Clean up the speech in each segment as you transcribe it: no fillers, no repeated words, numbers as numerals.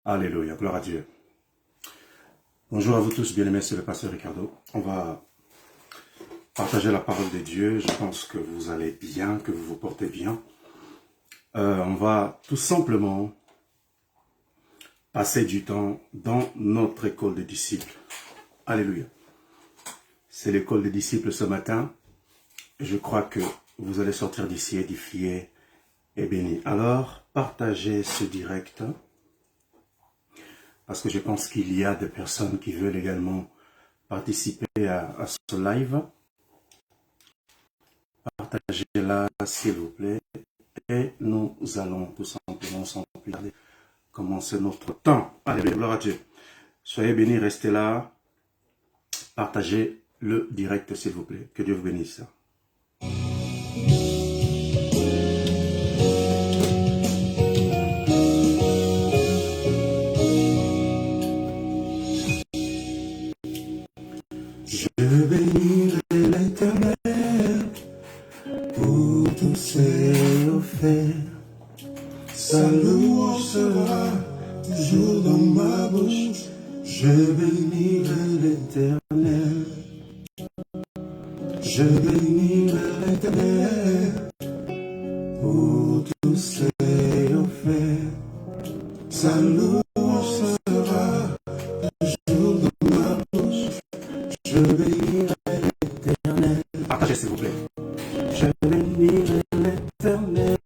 Alléluia, gloire à Dieu. Bonjour à vous tous, bien-aimés, c'est le pasteur Ricardo. On va partager la parole de Dieu. Je pense que vous allez bien, que vous vous portez bien. On va tout simplement passer du temps dans notre école des disciples. Alléluia. C'est l'école des disciples ce matin. Je crois que vous allez sortir d'ici édifiés et bénis. Alors, partagez ce direct. Parce que je pense qu'il y a des personnes qui veulent également participer à ce live. Partagez-la, s'il vous plaît. Et nous allons tout simplement, sans plus tarder, commencer notre temps. Allez, gloire à Dieu. Soyez bénis, restez là. Partagez le direct, s'il vous plaît. Que Dieu vous bénisse. Je bénirai l'Éternel pour tous ses offerts. Sa louange sera toujours dans ma bouche. Je bénirai l'Éternel. Je bénirai l'Éternel pour tous ses offerts. Sa louange sera toujours dans ma bouche. Je bénirai l'Éternel. Partagez, s'il vous plaît. Je bénirai l'Éternel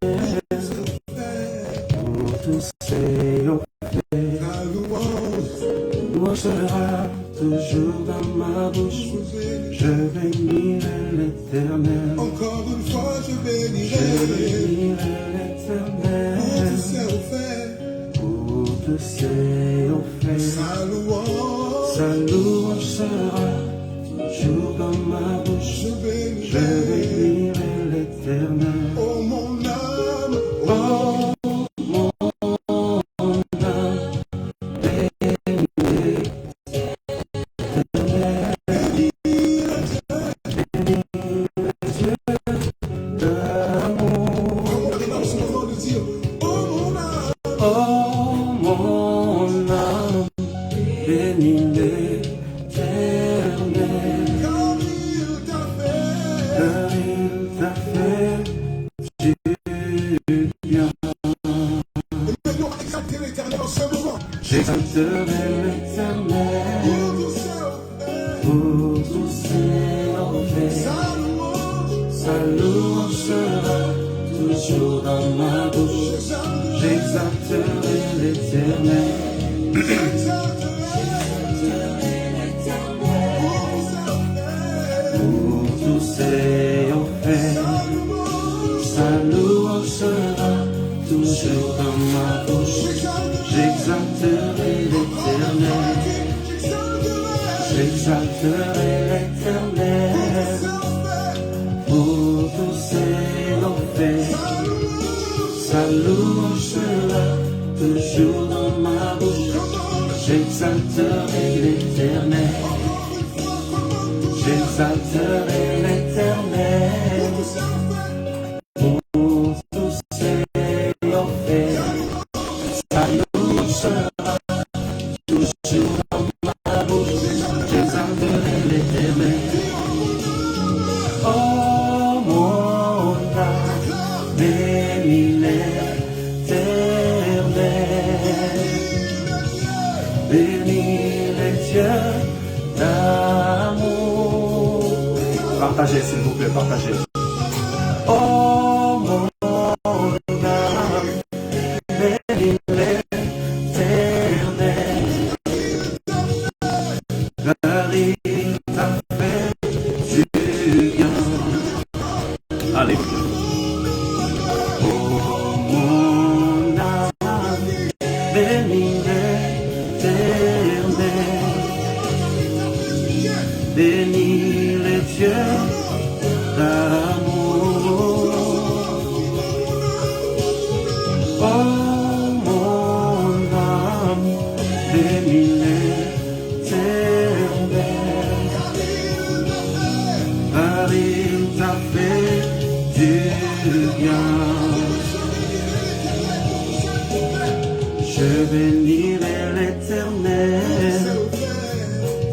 pour tous ses offerts. La louange sera toujours dans ma bouche. Je bénirai l'Éternel. Encore une fois, je bénirai l'Éternel pour tous ses offerts. Sa louange sera toujours dans ma bouche. Je bénirai l'Éternel. Oh mon âme, oh mon âme, bénis l'Éternel. Bénis le Dieu d'amour. Oh mon âme, bénis l'Éternel. Car il t'a fait du bien. J'exalterai l'Éternel pour tous ses offerts. Sa louange sera toujours dans ma bouche. J'exalterai l'Éternel. Pour tous ses offerts. Sa louange sera toujours dans ma bouche. J'exalterai l'Éternel. J'exalterai l'Éternel pour tous ses offerts. Sa louange sera toujours dans ma bouche. J'exalterai l'Éternel. J'exalterai l'Éternel pour tous ses offerts. Sa louange sera toujours dans ma bouche. J'exalterai l'Éternel. Oh mon âme, bénis l'Éternel. Bénis les dieux d'amour. Partagez, s'il vous plaît, partagez. Oh mon âme, bénis l'Éternel. Car il t'a fait du bien. Alléluia. Oh mon âme, bénis l'Éternel. Bénis les dieux d'amour. Oh mon âme, bénis l'Éternel. Car il t'a fait du bien. Je bénirai l'Éternel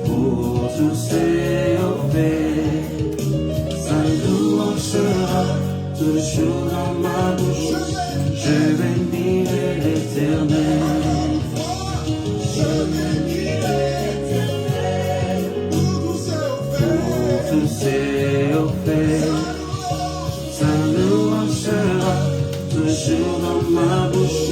pour tous ses faits. Sa louange sera toujours dans ma bouche. Je bénirai l'Éternel. Je bénirai l'Éternel pour tous ses faits. Sa louange sera toujours dans ma bouche.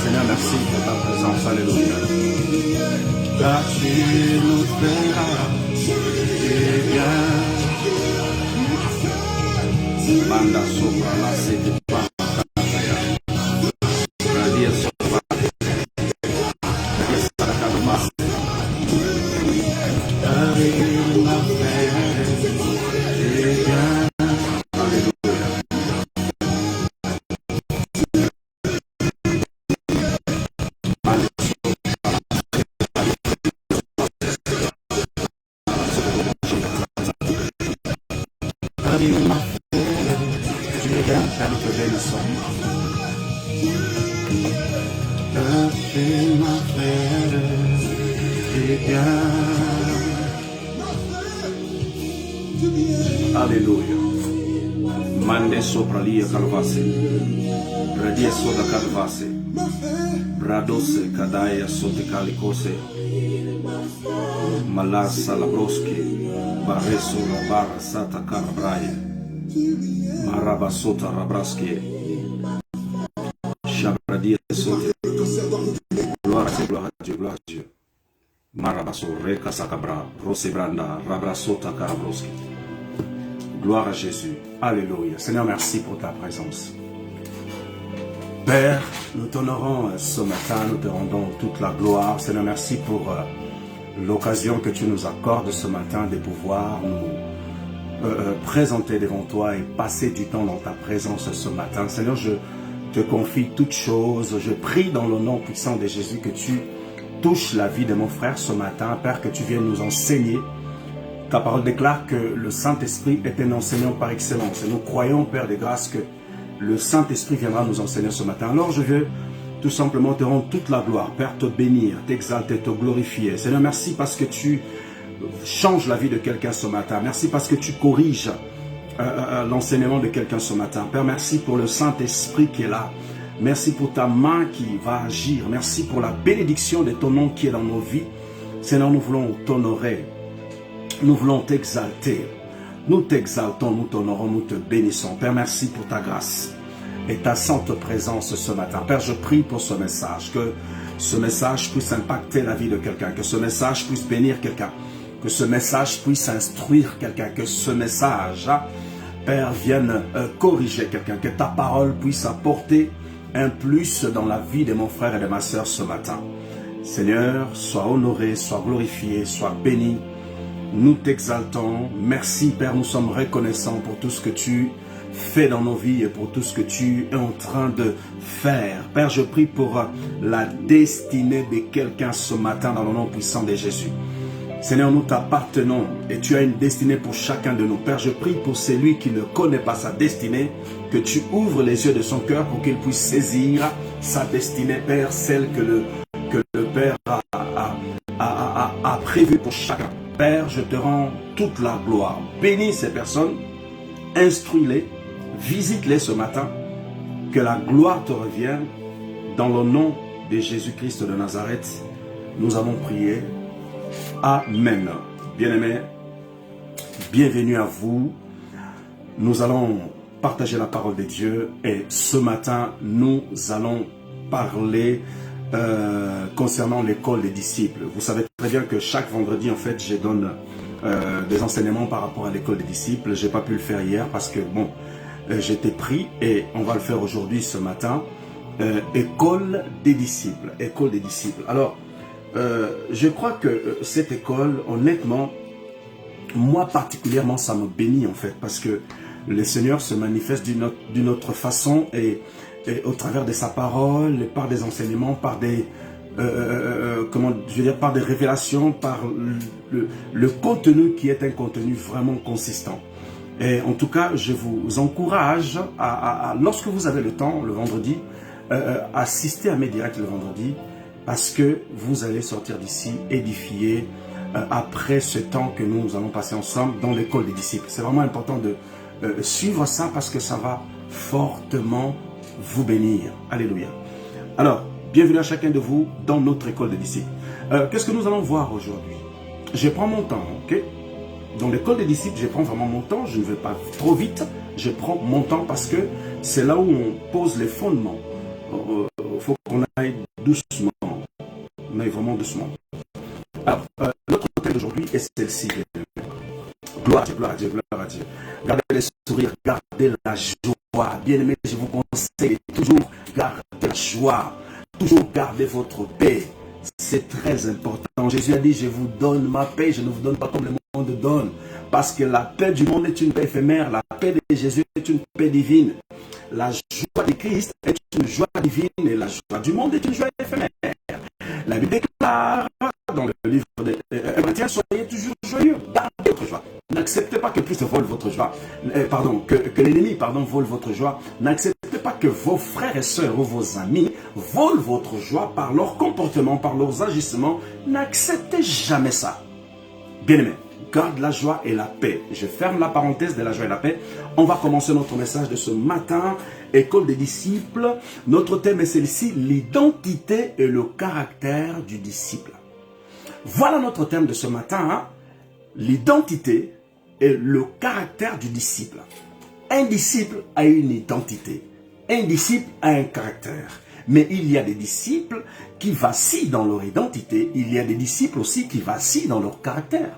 Seigneur, merci pour ta présence. Alléluia. Car tu nous feras du bien. Manda sopra la sete pa. Radia sopra. Radia sarakadma. Car il m'a fait du bien. Alléluia. Mande sopra lia calvase. Radia soda calvase. Bradose kadaya sote calicose. Malasa labroski. Bareso la barra sata carabraia. Maraba sota rabraski. Shabradia sote. Gloire à gloire à Dieu, gloire à Dieu. Marabaso, Reka Sakabra, Rosebranda, Rabraso Takarabroski. Gloire à Jésus. Alléluia. Seigneur, merci pour ta présence. Père, nous t'honorons ce matin, nous te rendons toute la gloire. Seigneur, merci pour l'occasion que tu nous accordes ce matin de pouvoir nous présenter devant toi et passer du temps dans ta présence ce matin. Seigneur, je te confie toutes choses. Je prie dans le nom puissant de Jésus que tu touches la vie de mon frère ce matin. Père, que tu viennes nous enseigner. Ta parole déclare que le Saint-Esprit est un enseignant par excellence. Et nous croyons, Père de grâce, que le Saint-Esprit viendra nous enseigner ce matin. Alors je veux tout simplement te rendre toute la gloire. Père, te bénir, t'exalter, te glorifier. Seigneur, merci parce que tu changes la vie de quelqu'un ce matin. Merci parce que tu corriges l'enseignement de quelqu'un ce matin. Père, merci pour le Saint-Esprit qui est là. Merci pour ta main qui va agir. Merci pour la bénédiction de ton nom qui est dans nos vies. Seigneur, nous voulons t'honorer. Nous voulons t'exalter. Nous t'exaltons, nous t'honorons, nous te bénissons. Père, merci pour ta grâce et ta sainte présence ce matin. Père, je prie pour ce message, que ce message puisse impacter la vie de quelqu'un, que ce message puisse bénir quelqu'un, que ce message puisse instruire quelqu'un, que ce message, Père, vienne corriger quelqu'un, que ta parole puisse apporter un plus dans la vie de mon frère et de ma sœur ce matin. Seigneur, sois honoré, sois glorifié, sois béni. Nous t'exaltons. Merci Père, nous sommes reconnaissants pour tout ce que tu fais dans nos vies et pour tout ce que tu es en train de faire. Père, je prie pour la destinée de quelqu'un ce matin dans le nom puissant de Jésus. Seigneur, nous t'appartenons et tu as une destinée pour chacun de nous. Père, je prie pour celui qui ne connaît pas sa destinée, que tu ouvres les yeux de son cœur pour qu'il puisse saisir sa destinée, Père, celle que le Père a prévue pour chacun. Père, je te rends toute la gloire. Bénis ces personnes, instruis-les, visite-les ce matin, que la gloire te revienne. Dans le nom de Jésus-Christ de Nazareth, nous avons prié. Amen. Bien-aimés, bienvenue à vous. Nous allons partager la parole de Dieu et ce matin, nous allons parler concernant l'école des disciples. Vous savez très bien que chaque vendredi, en fait, je donne des enseignements par rapport à l'école des disciples. Je n'ai pas pu le faire hier parce que, bon, j'étais pris et on va le faire aujourd'hui, ce matin. École des disciples. École des disciples. Alors, je crois que cette école, honnêtement, moi particulièrement, ça me bénit en fait, parce que le Seigneur se manifeste d'une autre façon et au travers de sa parole, par des enseignements, par des par des révélations, par le contenu qui est un contenu vraiment consistant. Et en tout cas, je vous encourage lorsque vous avez le temps, le vendredi, assister à mes directs le vendredi, parce que vous allez sortir d'ici édifiés après ce temps que nous allons passer ensemble dans l'école des disciples. C'est vraiment important de suivre ça parce que ça va fortement vous bénir. Alléluia. Alors, bienvenue à chacun de vous dans notre école des disciples. Qu'est-ce que nous allons voir aujourd'hui? Je prends mon temps, ok? Dans l'école des disciples, je prends vraiment mon temps. Je ne vais pas trop vite. Je prends mon temps parce que c'est là où on pose les fondements. Il faut qu'on aille doucement. On aille vraiment doucement. Alors, notre thème d'aujourd'hui est celle-ci. Gloire à Dieu, gloire à Dieu, gloire à Dieu. Gardez les sourires, gardez la joie. Bien aimé, je vous conseille de toujours garder la joie. Toujours garder votre paix. C'est très important. Jésus a dit, je vous donne ma paix, je ne vous donne pas comme le monde donne. Parce que la paix du monde est une paix éphémère. La paix de Jésus est une paix divine. La joie de Christ est une joie divine et la joie du monde est une joie éphémère. La Bible déclare dans le livre des Chrétiens, soyez toujours joyeux, gardez votre joie. N'acceptez pas que Christ vole votre joie, que l'ennemi vole votre joie. N'acceptez pas que vos frères et sœurs ou vos amis volent votre joie par leur comportement, par leurs agissements. N'acceptez jamais ça. Bien-aimés, garde la joie et la paix. Je ferme la parenthèse de la joie et la paix. On va commencer notre message de ce matin, école des disciples. Notre thème est celui-ci, l'identité et le caractère du disciple. Voilà notre thème de ce matin, hein? L'identité et le caractère du disciple. Un disciple a une identité. Un disciple a un caractère. Mais il y a des disciples qui vacillent dans leur identité. Il y a des disciples aussi qui vacillent dans leur caractère.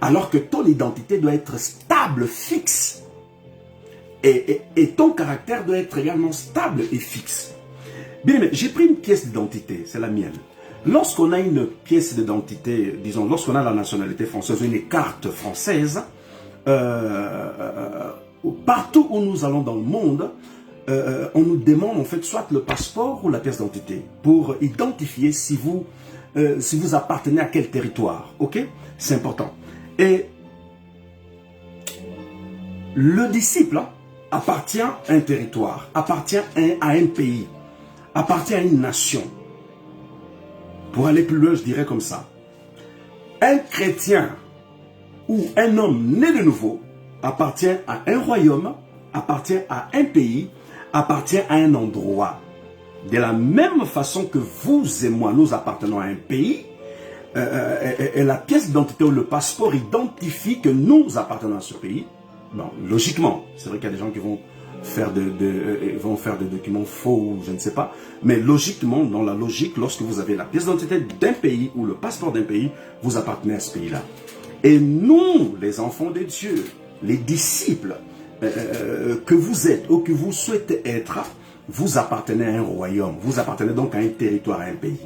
Alors que ton identité doit être stable, fixe. Et ton caractère doit être également stable et fixe. Bien, mais j'ai pris une pièce d'identité, c'est la mienne. Lorsqu'on a une pièce d'identité, disons, lorsqu'on a la nationalité française, une carte française, partout où nous allons dans le monde, on nous demande en fait soit le passeport ou la pièce d'identité pour identifier si vous appartenez à quel territoire. Ok? C'est important. Et le disciple appartient à un territoire, appartient à un pays, appartient à une nation. Pour aller plus loin, je dirais comme ça. Un chrétien ou un homme né de nouveau appartient à un royaume, appartient à un pays, appartient à un endroit. De la même façon que vous et moi, nous appartenons à un pays, et la pièce d'identité ou le passeport identifie que nous appartenons à ce pays. Bon, logiquement, c'est vrai qu'il y a des gens qui vont faire des documents faux ou je ne sais pas, mais logiquement, dans la logique, lorsque vous avez la pièce d'identité d'un pays ou le passeport d'un pays, vous appartenez à ce pays-là. Et nous, les enfants de Dieu, les disciples que vous êtes ou que vous souhaitez être, vous appartenez à un royaume, vous appartenez donc à un territoire, à un pays.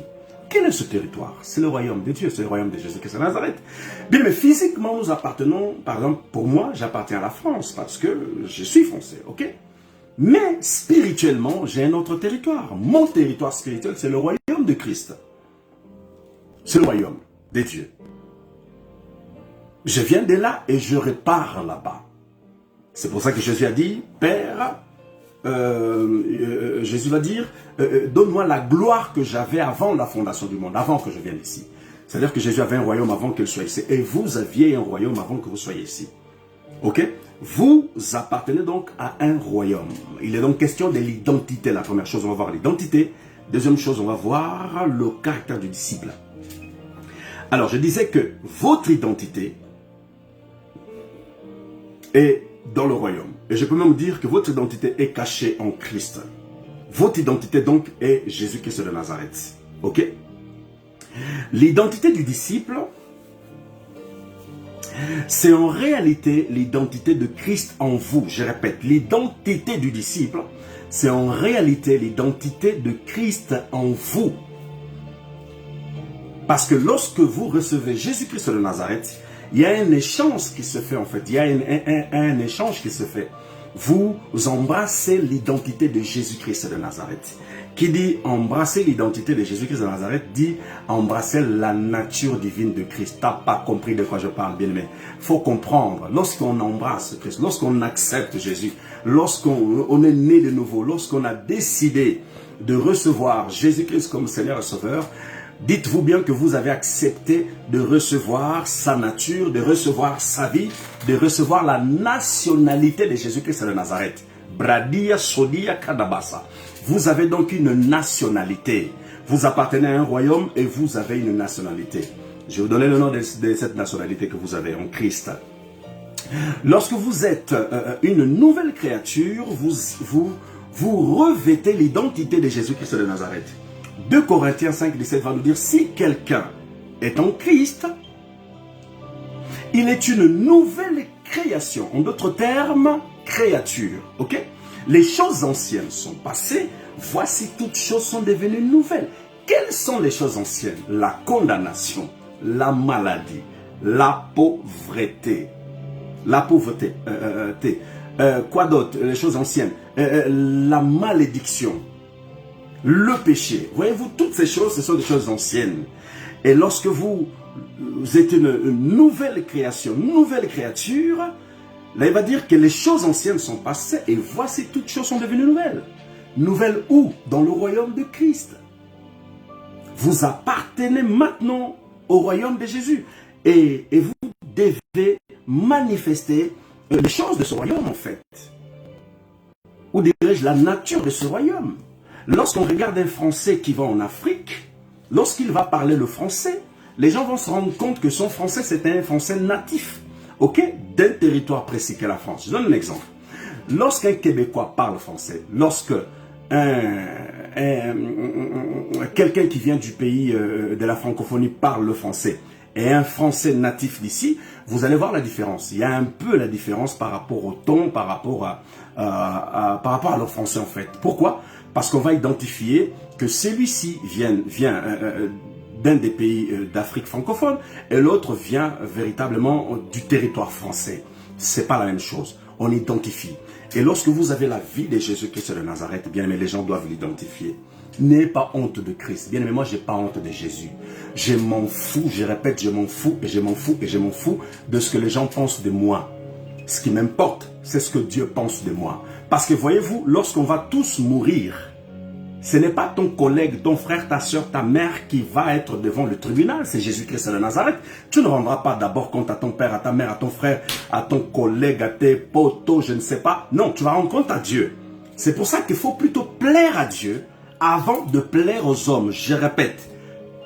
Quel est ce territoire? C'est le royaume de Dieu, c'est le royaume de Jésus-Christ de Nazareth. Bien, mais physiquement, nous appartenons, par exemple, pour moi, j'appartiens à la France parce que je suis français, ok? Mais spirituellement, j'ai un autre territoire. Mon territoire spirituel, c'est le royaume de Christ. C'est le royaume de Dieu. Je viens de là et je repars là-bas. C'est pour ça que Jésus a dit, Père, Jésus va dire, donne-moi la gloire que j'avais avant la fondation du monde, avant que je vienne ici. C'est-à-dire que Jésus avait un royaume avant qu'il soit ici. Et vous aviez un royaume avant que vous soyez ici. Ok? Vous appartenez donc à un royaume. Il est donc question de l'identité. La première chose, on va voir l'identité. Deuxième chose, on va voir le caractère du disciple. Alors, je disais que votre identité est dans le royaume. Et je peux même dire que votre identité est cachée en Christ. Votre identité donc est Jésus-Christ de Nazareth. Ok? L'identité du disciple, c'est en réalité l'identité de Christ en vous. Je répète, l'identité du disciple, c'est en réalité l'identité de Christ en vous. Parce que lorsque vous recevez Jésus-Christ de Nazareth, il y a un échange qui se fait en fait. Il y a un échange qui se fait. Vous embrassez l'identité de Jésus-Christ de Nazareth. Qui dit embrasser l'identité de Jésus-Christ de Nazareth, dit embrasser la nature divine de Christ. Tu n'as pas compris de quoi je parle, bien aimé. Il faut comprendre, lorsqu'on embrasse Christ, lorsqu'on accepte Jésus, lorsqu'on est né de nouveau, lorsqu'on a décidé de recevoir Jésus-Christ comme Seigneur et Sauveur, dites-vous bien que vous avez accepté de recevoir sa nature, de recevoir sa vie, de recevoir la nationalité de Jésus-Christ de Nazareth. Bradia Sodia Kadabasa. Vous avez donc une nationalité. Vous appartenez à un royaume et vous avez une nationalité. Je vais vous donner le nom de cette nationalité que vous avez en Christ. Lorsque vous êtes une nouvelle créature, vous revêtez l'identité de Jésus-Christ de Nazareth. 2 Corinthiens 5, 17 va nous dire, si quelqu'un est en Christ, il est une nouvelle création. En d'autres termes, créature. Ok? Les choses anciennes sont passées, voici toutes choses sont devenues nouvelles. Quelles sont les choses anciennes? La condamnation, la maladie, la pauvreté. La pauvreté. Quoi d'autre? Les choses anciennes. La malédiction. Le péché. Voyez-vous, toutes ces choses, ce sont des choses anciennes. Et lorsque vous êtes une nouvelle création, une nouvelle créature, là il va dire que les choses anciennes sont passées et voici toutes choses sont devenues nouvelles. Nouvelles où? Dans le royaume de Christ. Vous appartenez maintenant au royaume de Jésus. Et vous devez manifester les choses de ce royaume en fait. Ou dirais-je la nature de ce royaume. Lorsqu'on regarde un Français qui va en Afrique, lorsqu'il va parler le français, les gens vont se rendre compte que son français, c'est un français natif, ok, d'un territoire précis qu'est la France. Je donne un exemple. Lorsqu'un Québécois parle français, lorsque quelqu'un qui vient du pays de la francophonie parle le français et un français natif d'ici, vous allez voir la différence. Il y a un peu la différence par rapport au ton, par rapport à leur français en fait. Pourquoi? Parce qu'on va identifier que celui-ci vient d'un des pays d'Afrique francophone et l'autre vient véritablement du territoire français. C'est pas la même chose. On identifie. Et lorsque vous avez la vie de Jésus-Christ de Nazareth, bien aimé, les gens doivent l'identifier. N'ayez pas honte de Christ. Bien aimé, moi, j'ai pas honte de Jésus. Je m'en fous, je répète, je m'en fous, et je m'en fous, et je m'en fous de ce que les gens pensent de moi. Ce qui m'importe, c'est ce que Dieu pense de moi. Parce que voyez-vous, lorsqu'on va tous mourir, ce n'est pas ton collègue, ton frère, ta soeur, ta mère qui va être devant le tribunal, c'est Jésus-Christ de Nazareth. Tu ne rendras pas d'abord compte à ton père, à ta mère, à ton frère, à ton collègue, à tes potos, je ne sais pas. Non, tu vas rendre compte à Dieu. C'est pour ça qu'il faut plutôt plaire à Dieu avant de plaire aux hommes. Je répète,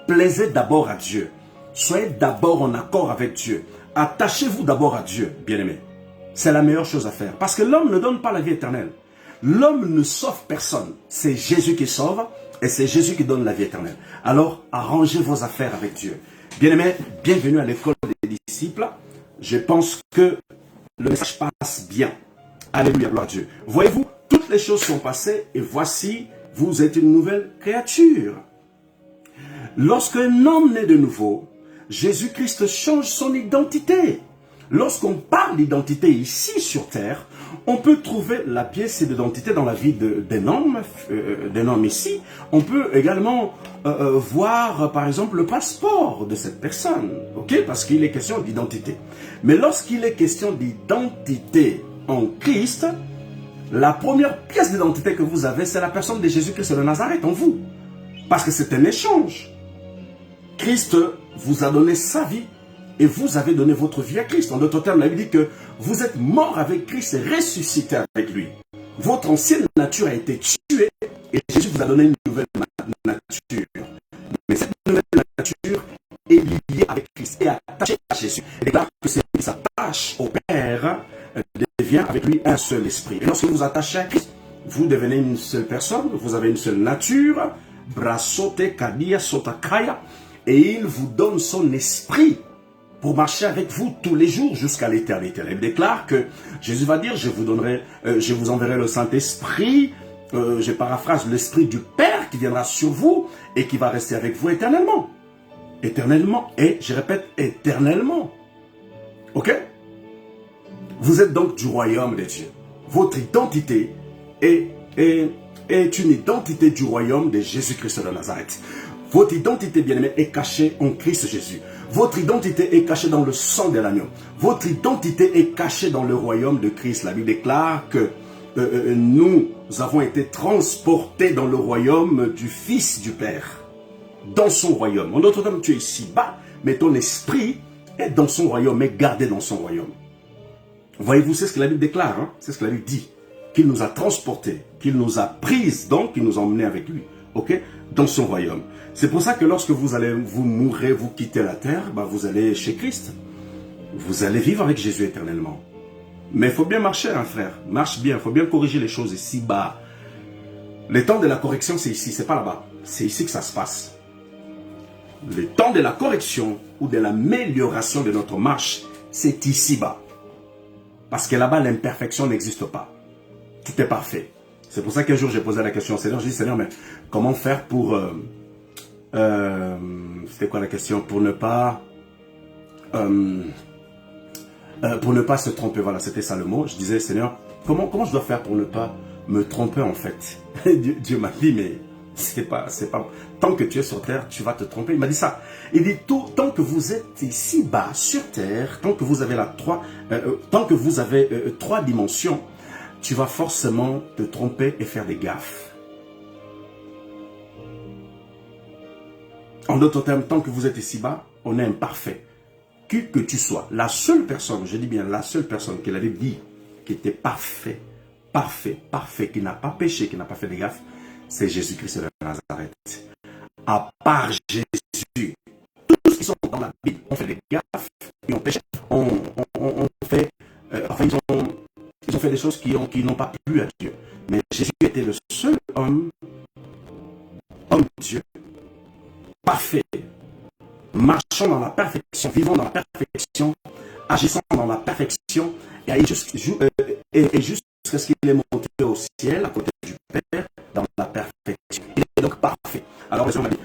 plaisez d'abord à Dieu. Soyez d'abord en accord avec Dieu. Attachez-vous d'abord à Dieu, bien-aimés. C'est la meilleure chose à faire. Parce que l'homme ne donne pas la vie éternelle. L'homme ne sauve personne. C'est Jésus qui sauve et c'est Jésus qui donne la vie éternelle. Alors, arrangez vos affaires avec Dieu. Bien-aimés, bienvenue à l'école des disciples. Je pense que le message passe bien. Alléluia, gloire à Dieu. Voyez-vous, toutes les choses sont passées et voici, vous êtes une nouvelle créature. Lorsqu'un homme naît de nouveau, Jésus-Christ change son identité. Lorsqu'on parle d'identité ici sur terre, on peut trouver la pièce d'identité dans la vie d'un homme ici. On peut également voir, par exemple, le passeport de cette personne, ok? Parce qu'il est question d'identité. Mais lorsqu'il est question d'identité en Christ, la première pièce d'identité que vous avez, c'est la personne de Jésus-Christ de Nazareth en vous. Parce que c'est un échange. Christ vous a donné sa vie. Et vous avez donné votre vie à Christ. En d'autres termes, la Bible dit que vous êtes mort avec Christ et ressuscité avec lui. Votre ancienne nature a été tuée et Jésus vous a donné une nouvelle nature. Mais cette nouvelle nature est liée avec Christ et attachée à Jésus. Il déclare que celui qui s'attache au Père devient avec lui un seul esprit. Et lorsque vous vous attachez à Christ, vous devenez une seule personne, vous avez une seule nature, brasote, kadia, sotakaya, et il vous donne son esprit pour marcher avec vous tous les jours jusqu'à l'éternité. Il déclare que Jésus va dire, je vous enverrai le Saint-Esprit, je paraphrase, l'Esprit du Père qui viendra sur vous et qui va rester avec vous éternellement. Éternellement, et je répète, éternellement. Ok? Vous êtes donc du royaume de Dieu. Votre identité est une identité du royaume de Jésus-Christ de Nazareth. Votre identité, bien-aimée, est cachée en Christ Jésus. Votre identité est cachée dans le sang de l'agneau. Votre identité est cachée dans le royaume de Christ. La Bible déclare que nous avons été transportés dans le royaume du Fils du Père. Dans son royaume. En d'autres termes, tu es ici-bas, mais ton esprit est dans son royaume, est gardé dans son royaume. Voyez-vous, c'est ce que la Bible déclare, hein? C'est ce que la Bible dit. Qu'il nous a transportés, qu'il nous a prises, donc qu'il nous a emmenés avec lui. Ok? Dans son royaume. C'est pour ça que lorsque vous mourrez, vous quittez la terre, vous allez chez Christ. Vous allez vivre avec Jésus éternellement. Mais il faut bien marcher, hein, frère. Marche bien, il faut bien corriger les choses ici-bas. Le temps de la correction, c'est ici, c'est pas là-bas. C'est ici que ça se passe. Le temps de la correction ou de l'amélioration de notre marche, c'est ici-bas. Parce que là-bas, l'imperfection n'existe pas. Tout est parfait. C'est pour ça qu'un jour, j'ai posé la question au Seigneur. J'ai dit, Seigneur, mais comment faire pour... c'était quoi la question? Pour ne pas se tromper. Voilà, c'était ça le mot. Je disais, Seigneur, comment je dois faire pour ne pas me tromper en fait? Dieu m'a dit, mais c'est pas... Tant que tu es sur terre, tu vas te tromper. Il m'a dit ça. Il dit, tant que vous êtes ici-bas, sur terre, tant que vous avez trois dimensions, tu vas forcément te tromper et faire des gaffes. En d'autres termes, tant que vous êtes ici-bas, on est imparfait. Qui que tu sois, la seule personne, je dis bien la seule personne qui l'avait dit, qui était parfait, qui n'a pas péché, qui n'a pas fait des gaffes, c'est Jésus-Christ de Nazareth. À part Jésus, tous ceux qui sont dans la Bible ont fait des gaffes, ils ont péché, ils ont fait des choses qui n'ont pas plu à Dieu. Mais Jésus était le seul homme de Dieu, parfait, marchant dans la perfection, vivant dans la perfection, agissant dans la perfection, et jusqu'à ce qu'il est monté au ciel, à côté du Père, dans la perfection. Il est donc parfait. Alors, on m'a dit,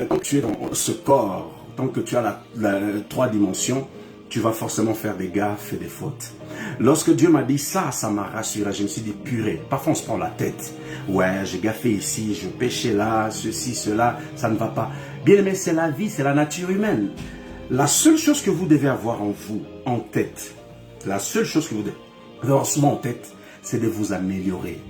tant que tu es dans ce corps, tant que tu as la 3 dimensions, tu vas forcément faire des gaffes et des fautes. Lorsque Dieu m'a dit ça, ça m'a rassuré. Je me suis dit, purée, parfois on se prend la tête. Ouais, j'ai gaffé ici, je péchais là, ceci, cela, ça ne va pas. Bien aimé, c'est la vie, c'est la nature humaine. La seule chose que vous devez avoir en vous, en tête, la seule chose que vous devez avoir en tête, c'est de vous améliorer.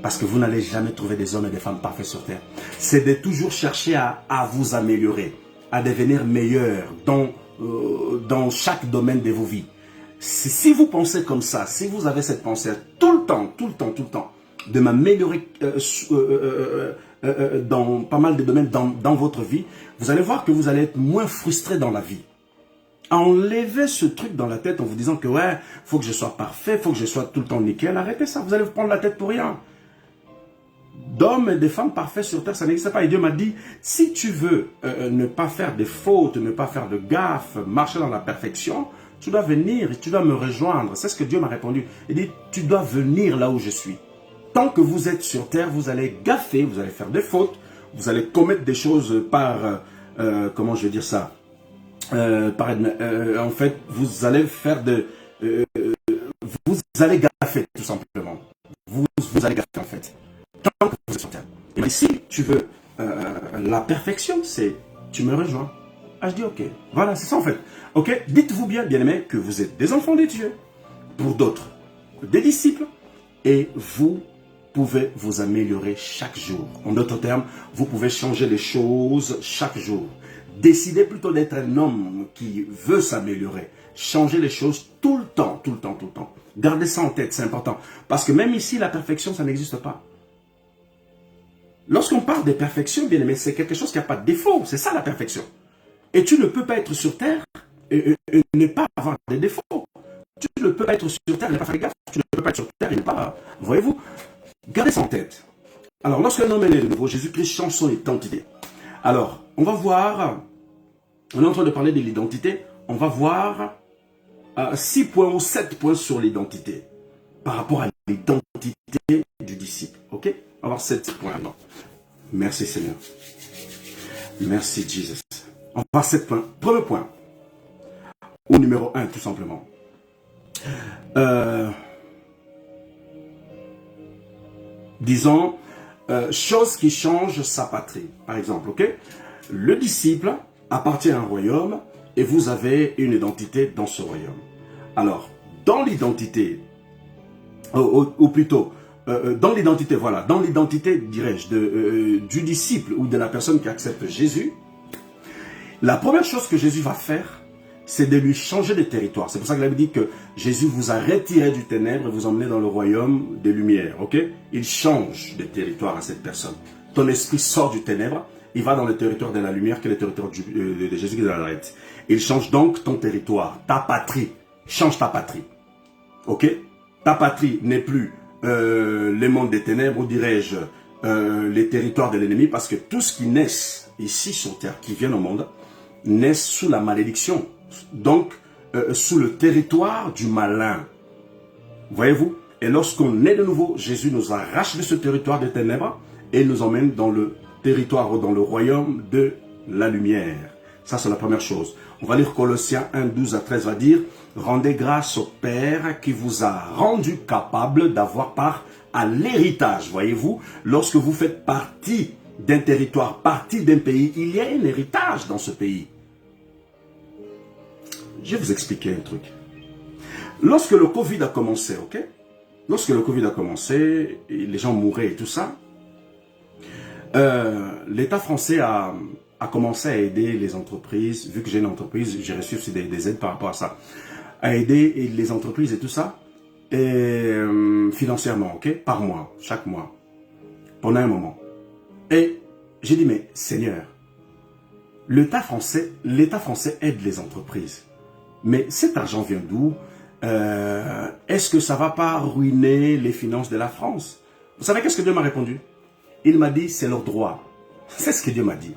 Parce que vous n'allez jamais trouver des hommes et des femmes parfaits sur terre. C'est de toujours chercher à vous améliorer, à devenir meilleur dans chaque domaine de vos vies. Si vous pensez comme ça, si vous avez cette pensée tout le temps, de m'améliorer dans pas mal de domaines dans votre vie, vous allez voir que vous allez être moins frustré dans la vie. Enlevez ce truc dans la tête en vous disant que ouais, faut que je sois parfait, faut que je sois tout le temps nickel. Arrêtez ça, vous allez vous prendre la tête pour rien. D'hommes et de femmes parfaits sur terre, ça n'existe pas. Et Dieu m'a dit, si tu veux ne pas faire de fautes, ne pas faire de gaffes, marcher dans la perfection, tu dois venir et tu dois me rejoindre. C'est ce que Dieu m'a répondu. Il dit, tu dois venir là où je suis. Tant que vous êtes sur terre, vous allez gaffer, vous allez faire des fautes, vous allez commettre des choses par, comment je vais dire ça, en fait, vous allez faire vous allez gaffer tout simplement. Vous allez gaffer en fait. Tant que vous êtes sur terre. Et si tu veux la perfection, c'est tu me rejoins. Ah, je dis ok. Voilà, c'est ça en fait. Ok, dites-vous bien, bien aimés, que vous êtes des enfants de Dieu. Pour d'autres, des disciples. Et vous pouvez vous améliorer chaque jour. En d'autres termes, vous pouvez changer les choses chaque jour. Décidez plutôt d'être un homme qui veut s'améliorer. Changez les choses tout le temps. Gardez ça en tête, c'est important. Parce que même ici, la perfection, ça n'existe pas. Lorsqu'on parle de perfection, bien aimé, c'est quelque chose qui n'a pas de défaut. C'est ça la perfection. Et tu ne peux pas être sur terre et ne pas avoir des défauts. Tu ne peux pas être sur terre et ne pas faire gaffe. Tu ne peux pas être sur terre et ne pas... Voyez-vous? Gardez ça en tête. Alors, lorsqu'un homme est né de nouveau, Jésus-Christ change son identité. Alors, on va voir... On est en train de parler de l'identité. On va voir 6 points ou 7 points sur l'identité. Par rapport à l'identité du disciple. Ok? On va voir 7 points. Non. Merci Seigneur. Merci Jesus. On va voir 7 points. Premier point. Ou numéro 1 tout simplement. Disons, chose qui change sa patrie. Par exemple, ok? Le disciple appartient à un royaume et vous avez une identité dans ce royaume. Alors, dans l'identité, ou plutôt, dans l'identité, voilà, dans l'identité, dirais-je, du disciple ou de la personne qui accepte Jésus, la première chose que Jésus va faire, c'est de lui changer de territoire. C'est pour ça que la Bible dit que Jésus vous a retiré du ténèbre et vous emmené dans le royaume des lumières, ok? Il change de territoire à cette personne. Ton esprit sort du ténèbre, il va dans le territoire de la lumière, qui est le territoire de Jésus qui est dans la Nazareth. Il change donc ton territoire, ta patrie. Change ta patrie. Ok? Ta patrie n'est plus les mondes des ténèbres, ou dirais-je, les territoires de l'ennemi, parce que tout ce qui naît ici sur terre, qui vient au monde, naît sous la malédiction. Donc, sous le territoire du malin. Voyez-vous? Et lorsqu'on est de nouveau, Jésus nous arrache de ce territoire des ténèbres et nous emmène dans le territoire ou dans le royaume de la lumière. Ça, c'est la première chose. On va lire Colossiens 1, 12 à 13, va dire « Rendez grâce au Père qui vous a rendu capable d'avoir part à l'héritage. » Voyez-vous, lorsque vous faites partie d'un territoire, partie d'un pays, il y a un héritage dans ce pays. Je vais vous expliquer un truc. Lorsque le Covid a commencé, ok? Lorsque le Covid a commencé, les gens mouraient et tout ça, l'État français a commencé à aider les entreprises. Vu que j'ai une entreprise, j'ai reçu aussi des aides par rapport à ça. À aider les entreprises et tout ça, et, financièrement, ok? Par mois, chaque mois, pendant un moment. Et j'ai dit, mais Seigneur, l'État français aide les entreprises. Mais cet argent vient d'où? Est-ce que ça ne va pas ruiner les finances de la France? Vous savez qu'est-ce que Dieu m'a répondu? Il m'a dit, c'est leur droit. C'est ce que Dieu m'a dit.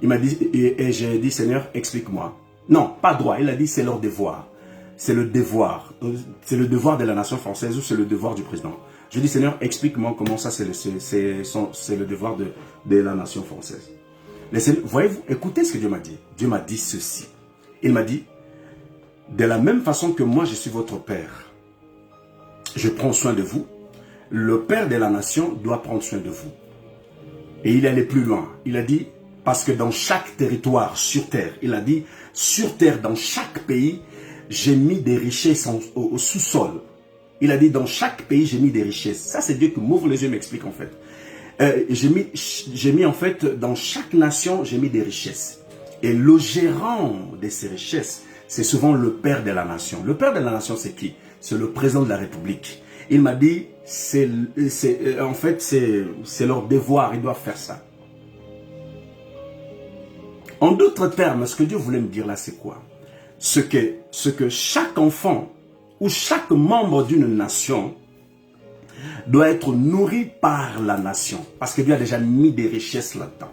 Il m'a dit, et j'ai dit, Seigneur, explique-moi. Non, pas droit. Il a dit, c'est leur devoir. C'est le devoir. C'est le devoir de la nation française ou c'est le devoir du président. Je dis, Seigneur, explique-moi comment ça, c'est le devoir de la nation française. Voyez-vous, écoutez ce que Dieu m'a dit. Dieu m'a dit ceci. Il m'a dit, de la même façon que moi, je suis votre père, je prends soin de vous, le père de la nation doit prendre soin de vous. Et il est allé plus loin. Il a dit, parce que dans chaque territoire sur terre, il a dit, sur terre, dans chaque pays, j'ai mis des richesses au sous-sol. Il a dit, dans chaque pays, j'ai mis des richesses. Ça, c'est Dieu qui m'ouvre les yeux, m'explique en fait. J'ai mis en fait, dans chaque nation, j'ai mis des richesses. Et le gérant de ces richesses, c'est souvent le père de la nation. Le père de la nation, c'est qui? C'est le président de la République. Il m'a dit, en fait, c'est leur devoir, ils doivent faire ça. En d'autres termes, ce que Dieu voulait me dire là, c'est quoi? Ce que chaque enfant ou chaque membre d'une nation doit être nourri par la nation. Parce que Dieu a déjà mis des richesses là-dedans.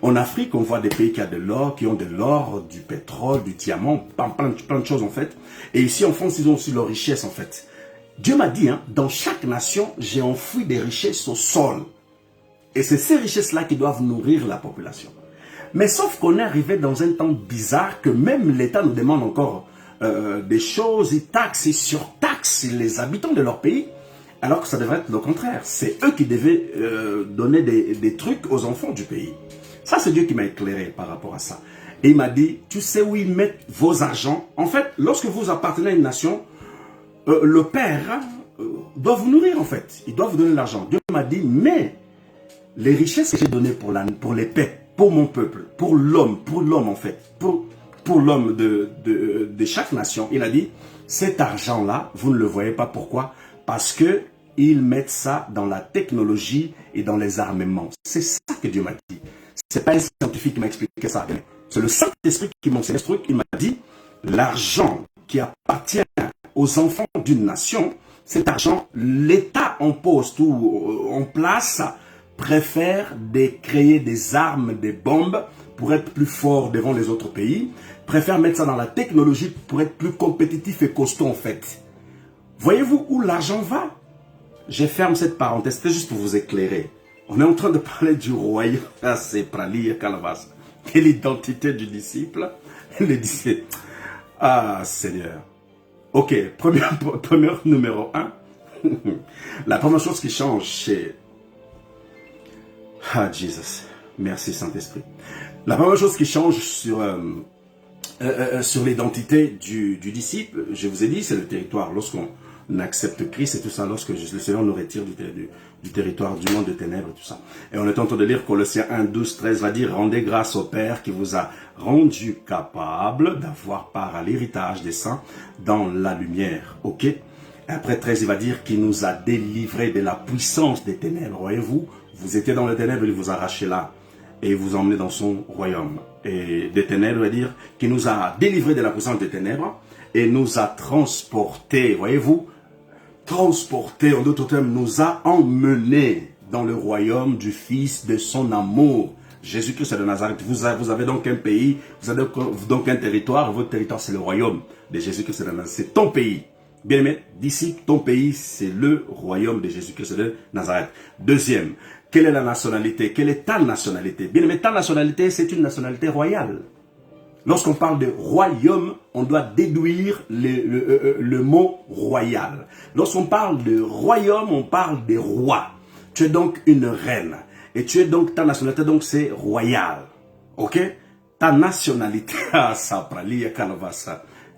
En Afrique, on voit des pays qui ont de l'or, du pétrole, du diamant, plein de choses en fait. Et ici en France, ils ont aussi leurs richesses en fait. Dieu m'a dit, hein, dans chaque nation, j'ai enfoui des richesses au sol. Et c'est ces richesses-là qui doivent nourrir la population. Mais sauf qu'on est arrivé dans un temps bizarre que même l'État nous demande encore des choses, ils taxent et surtaxent les habitants de leur pays, alors que ça devrait être le contraire. C'est eux qui devaient donner des trucs aux enfants du pays. Ça, c'est Dieu qui m'a éclairé par rapport à ça. Et il m'a dit, tu sais où ils mettent vos argents? En fait, lorsque vous appartenez à une nation, le père doit vous nourrir en fait. Il doit vous donner l'argent. Dieu m'a dit, mais les richesses que j'ai données pour les peuples, pour mon peuple, pour l'homme en fait, pour l'homme de chaque nation, il a dit, cet argent-là, vous ne le voyez pas. Pourquoi? Parce que ils mettent ça dans la technologie et dans les armements. C'est ça que Dieu m'a dit. C'est pas un scientifique qui m'a expliqué ça. C'est le Saint-Esprit qui m'a enseigné ce truc. Il m'a dit, l'argent qui appartient aux enfants d'une nation, cet argent, l'État en poste ou en place préfère créer des armes, des bombes pour être plus fort devant les autres pays, préfère mettre ça dans la technologie pour être plus compétitif et costaud en fait. Voyez-vous où l'argent va? Je ferme cette parenthèse, c'était juste pour vous éclairer. On est en train de parler du royaume, c'est Prali Calvas, et l'identité du disciple. Le disciple. Ah Seigneur. Ok, première numéro 1. La première chose qui change, c'est... Ah, Jesus. Merci, Saint-Esprit. La première chose qui change sur l'identité du disciple, je vous ai dit, c'est le territoire. Lorsqu'on accepte Christ et tout ça, lorsque le Seigneur nous retire du territoire du monde de ténèbres et tout ça. Et on est en train de lire Colossiens 1, 12, 13 va dire, rendez grâce au Père qui vous a rendu capable d'avoir part à l'héritage des saints dans la lumière. Ok? Et après 13, il va dire qu'il nous a délivrés de la puissance des ténèbres. Voyez-vous, vous étiez dans les ténèbres, il vous a arraché là et vous emmené dans son royaume. Et des ténèbres, il va dire qu'il nous a délivrés de la puissance des ténèbres et nous a transportés. Voyez-vous, transportés, en d'autres termes, nous a emmenés dans le royaume du Fils de son amour. Jésus-Christ de Nazareth. Vous avez donc un pays, vous avez donc un territoire. Votre territoire, c'est le royaume de Jésus-Christ de Nazareth. C'est ton pays. Bien aimé, d'ici, ton pays, c'est le royaume de Jésus-Christ de Nazareth. Deuxième, quelle est la nationalité? Quelle est ta nationalité? Bien aimé, ta nationalité, c'est une nationalité royale. Lorsqu'on parle de royaume, on doit déduire le mot royal. Lorsqu'on parle de royaume, on parle des rois. Tu es donc une reine. Et tu es donc, ta nationalité, donc c'est royal. Ok? Ta nationalité,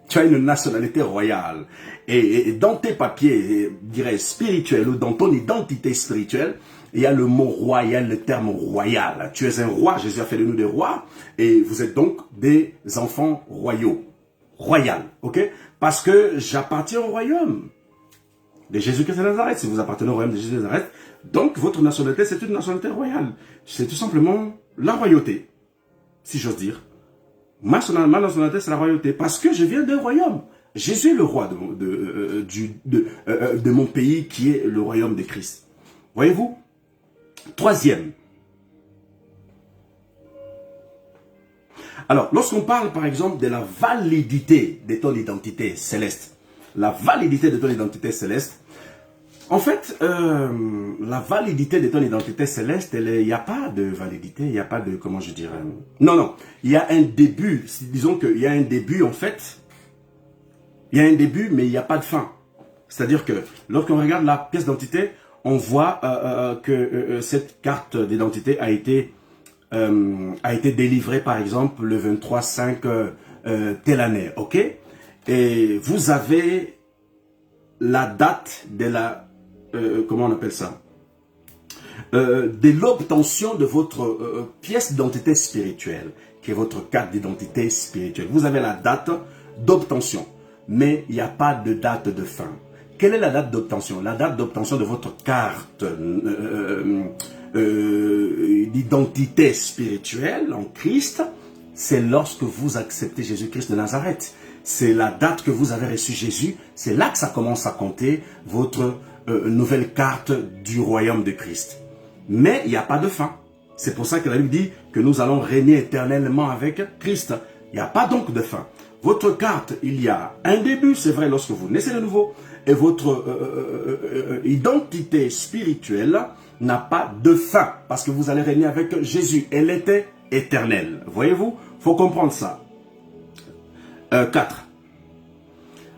tu as une nationalité royale. Et dans tes papiers, je dirais spirituels, ou dans ton identité spirituelle, il y a le mot roi, il y a le terme royal. Tu es un roi, Jésus a fait de nous des rois, et vous êtes donc des enfants royaux. Royal, ok? Parce que j'appartiens au royaume de Jésus-Christ de Nazareth. Si vous appartenez au royaume de Jésus de Nazareth, donc votre nationalité, c'est une nationalité royale. C'est tout simplement la royauté, si j'ose dire. Ma nationalité, c'est la royauté, parce que je viens d'un royaume. Jésus est le roi de mon pays, qui est le royaume de Christ. Voyez-vous? Troisième. Alors, lorsqu'on parle, par exemple, de la validité de ton identité céleste, la validité de ton identité céleste, en fait, la validité de ton identité céleste, il n'y a pas de validité, il n'y a pas de, comment je dirais, non, il y a un début, disons qu'il y a un début, en fait, il y a un début, mais il n'y a pas de fin. C'est-à-dire que, lorsqu'on regarde la pièce d'identité, on voit que cette carte d'identité a été délivrée, par exemple, le 23/5 telle année, ok? Et vous avez la date de la, comment on appelle ça? De l'obtention de votre pièce d'identité spirituelle, qui est votre carte d'identité spirituelle. Vous avez la date d'obtention, mais il n'y a pas de date de fin. Quelle est la date d'obtention? La date d'obtention de votre carte d'identité spirituelle en Christ, c'est lorsque vous acceptez Jésus-Christ de Nazareth. C'est la date que vous avez reçu Jésus, c'est là que ça commence à compter votre nouvelle carte du royaume de Christ. Mais il n'y a pas de fin. C'est pour ça que la Bible dit que nous allons régner éternellement avec Christ. Il n'y a pas donc de fin. Votre carte, il y a un début, c'est vrai, lorsque vous naissez de nouveau, et votre identité spirituelle n'a pas de fin, parce que vous allez régner avec Jésus. Elle était éternelle. Voyez-vous, il faut comprendre ça. 4.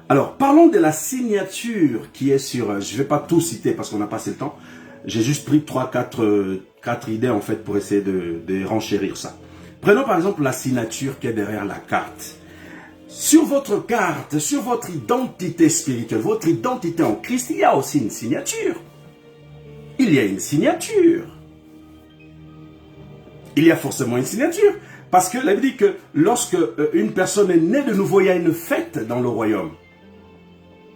Alors, parlons de la signature qui est sur... je ne vais pas tout citer parce qu'on n'a pas assez le temps. J'ai juste pris 3-4 idées en fait pour essayer de renchérir ça. Prenons par exemple la signature qui est derrière la carte. Sur votre carte, sur votre identité spirituelle, votre identité en Christ, il y a aussi une signature. Il y a une signature. Il y a forcément une signature. Parce que la Bible dit que lorsque une personne est née de nouveau, il y a une fête dans le royaume.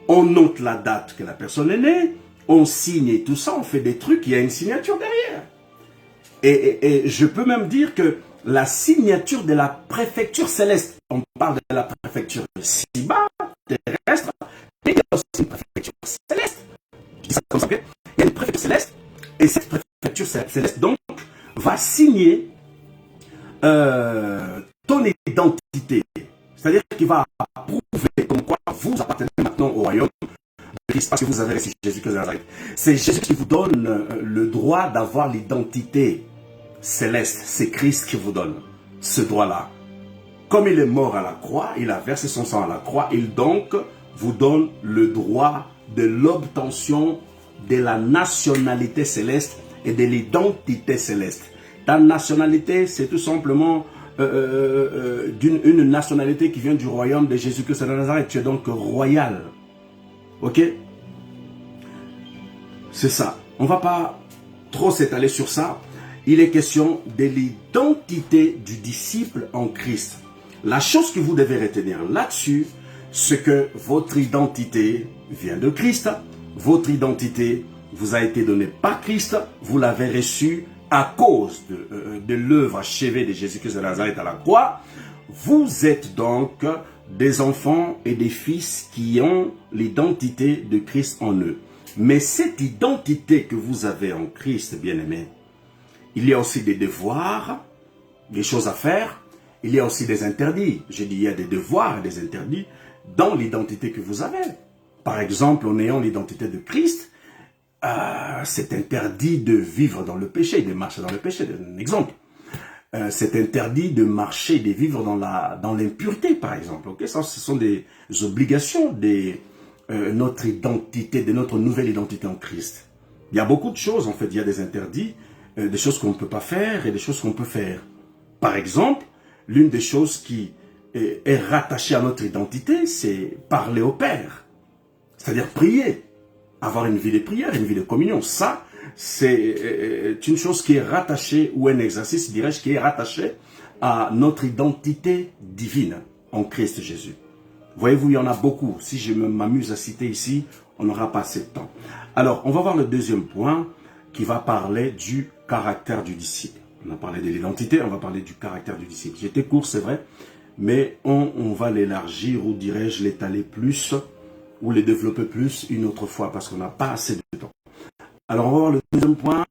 On note la date que la personne est née, on signe et tout ça, on fait des trucs, il y a une signature derrière. Et je peux même dire que la signature de la préfecture céleste, on parle de la préfecture ci-bas, terrestre, mais il y a aussi une préfecture céleste. Je dis ça comme ça, okay? Il y a une préfecture céleste, et cette préfecture céleste, donc, va signer ton identité. C'est-à-dire qu'il va prouver comme quoi vous appartenez maintenant au royaume de Christ, parce que vous avez reçu Jésus-Christ de Nazareth. C'est Jésus qui vous donne le droit d'avoir l'identité céleste. C'est Christ qui vous donne ce droit-là. Comme il est mort à la croix, il a versé son sang à la croix, il donc vous donne le droit de l'obtention de la nationalité céleste et de l'identité céleste. Ta nationalité, c'est tout simplement une nationalité qui vient du royaume de Jésus-Christ de Nazareth. Tu es donc royal. Ok? C'est ça. On ne va pas trop s'étaler sur ça. Il est question de l'identité du disciple en Christ. La chose que vous devez retenir là-dessus, c'est que votre identité vient de Christ. Votre identité vous a été donnée par Christ. Vous l'avez reçue à cause de l'œuvre achevée de Jésus-Christ de Nazareth à la croix. Vous êtes donc des enfants et des fils qui ont l'identité de Christ en eux. Mais cette identité que vous avez en Christ, bien-aimés, il y a aussi des devoirs, des choses à faire. Il y a aussi des interdits. J'ai dit, il y a des devoirs et des interdits dans l'identité que vous avez. Par exemple, en ayant l'identité de Christ, c'est interdit de vivre dans le péché, de marcher dans le péché. Un exemple. C'est interdit de marcher, de vivre dans l'impureté, par exemple. Okay? Ça, ce sont des obligations de notre identité, de notre nouvelle identité en Christ. Il y a beaucoup de choses, en fait. Il y a des interdits, des choses qu'on ne peut pas faire et des choses qu'on peut faire. Par exemple, l'une des choses qui est rattachée à notre identité, c'est parler au Père. C'est-à-dire prier. Avoir une vie de prière, une vie de communion. Ça, c'est une chose qui est rattachée, ou un exercice, dirais-je, qui est rattaché à notre identité divine en Christ Jésus. Voyez-vous, il y en a beaucoup. Si je m'amuse à citer ici, on n'aura pas assez de temps. Alors, on va voir le deuxième point qui va parler du caractère du disciple. On a parlé de l'identité, on va parler du caractère du disciple. J'étais court, c'est vrai, mais on va l'élargir, ou dirais-je, l'étaler plus, ou les développer plus une autre fois, parce qu'on n'a pas assez de temps. Alors, on va voir le deuxième point,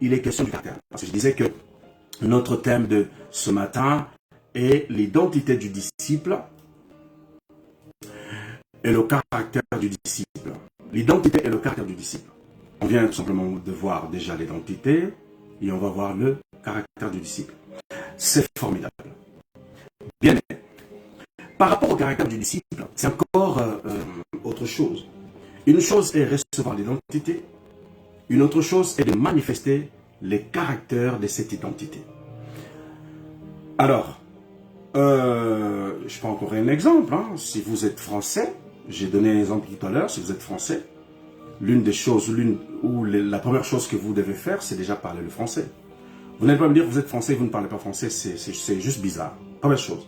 il est question du caractère. Parce que je disais que notre thème de ce matin est l'identité du disciple et le caractère du disciple. L'identité et le caractère du disciple. On vient tout simplement de voir déjà l'identité et on va voir le caractère du disciple. C'est formidable. Bien aimé. Par rapport au caractère du disciple, c'est encore autre chose. Une chose est recevoir l'identité, une autre chose est de manifester les caractères de cette identité. Alors, je prends encore un exemple. Si vous êtes français, j'ai donné un exemple tout à l'heure, si vous êtes français, la première chose que vous devez faire, c'est déjà parler le français. Vous n'allez pas me dire que vous êtes français et vous ne parlez pas français, c'est juste bizarre. Première chose.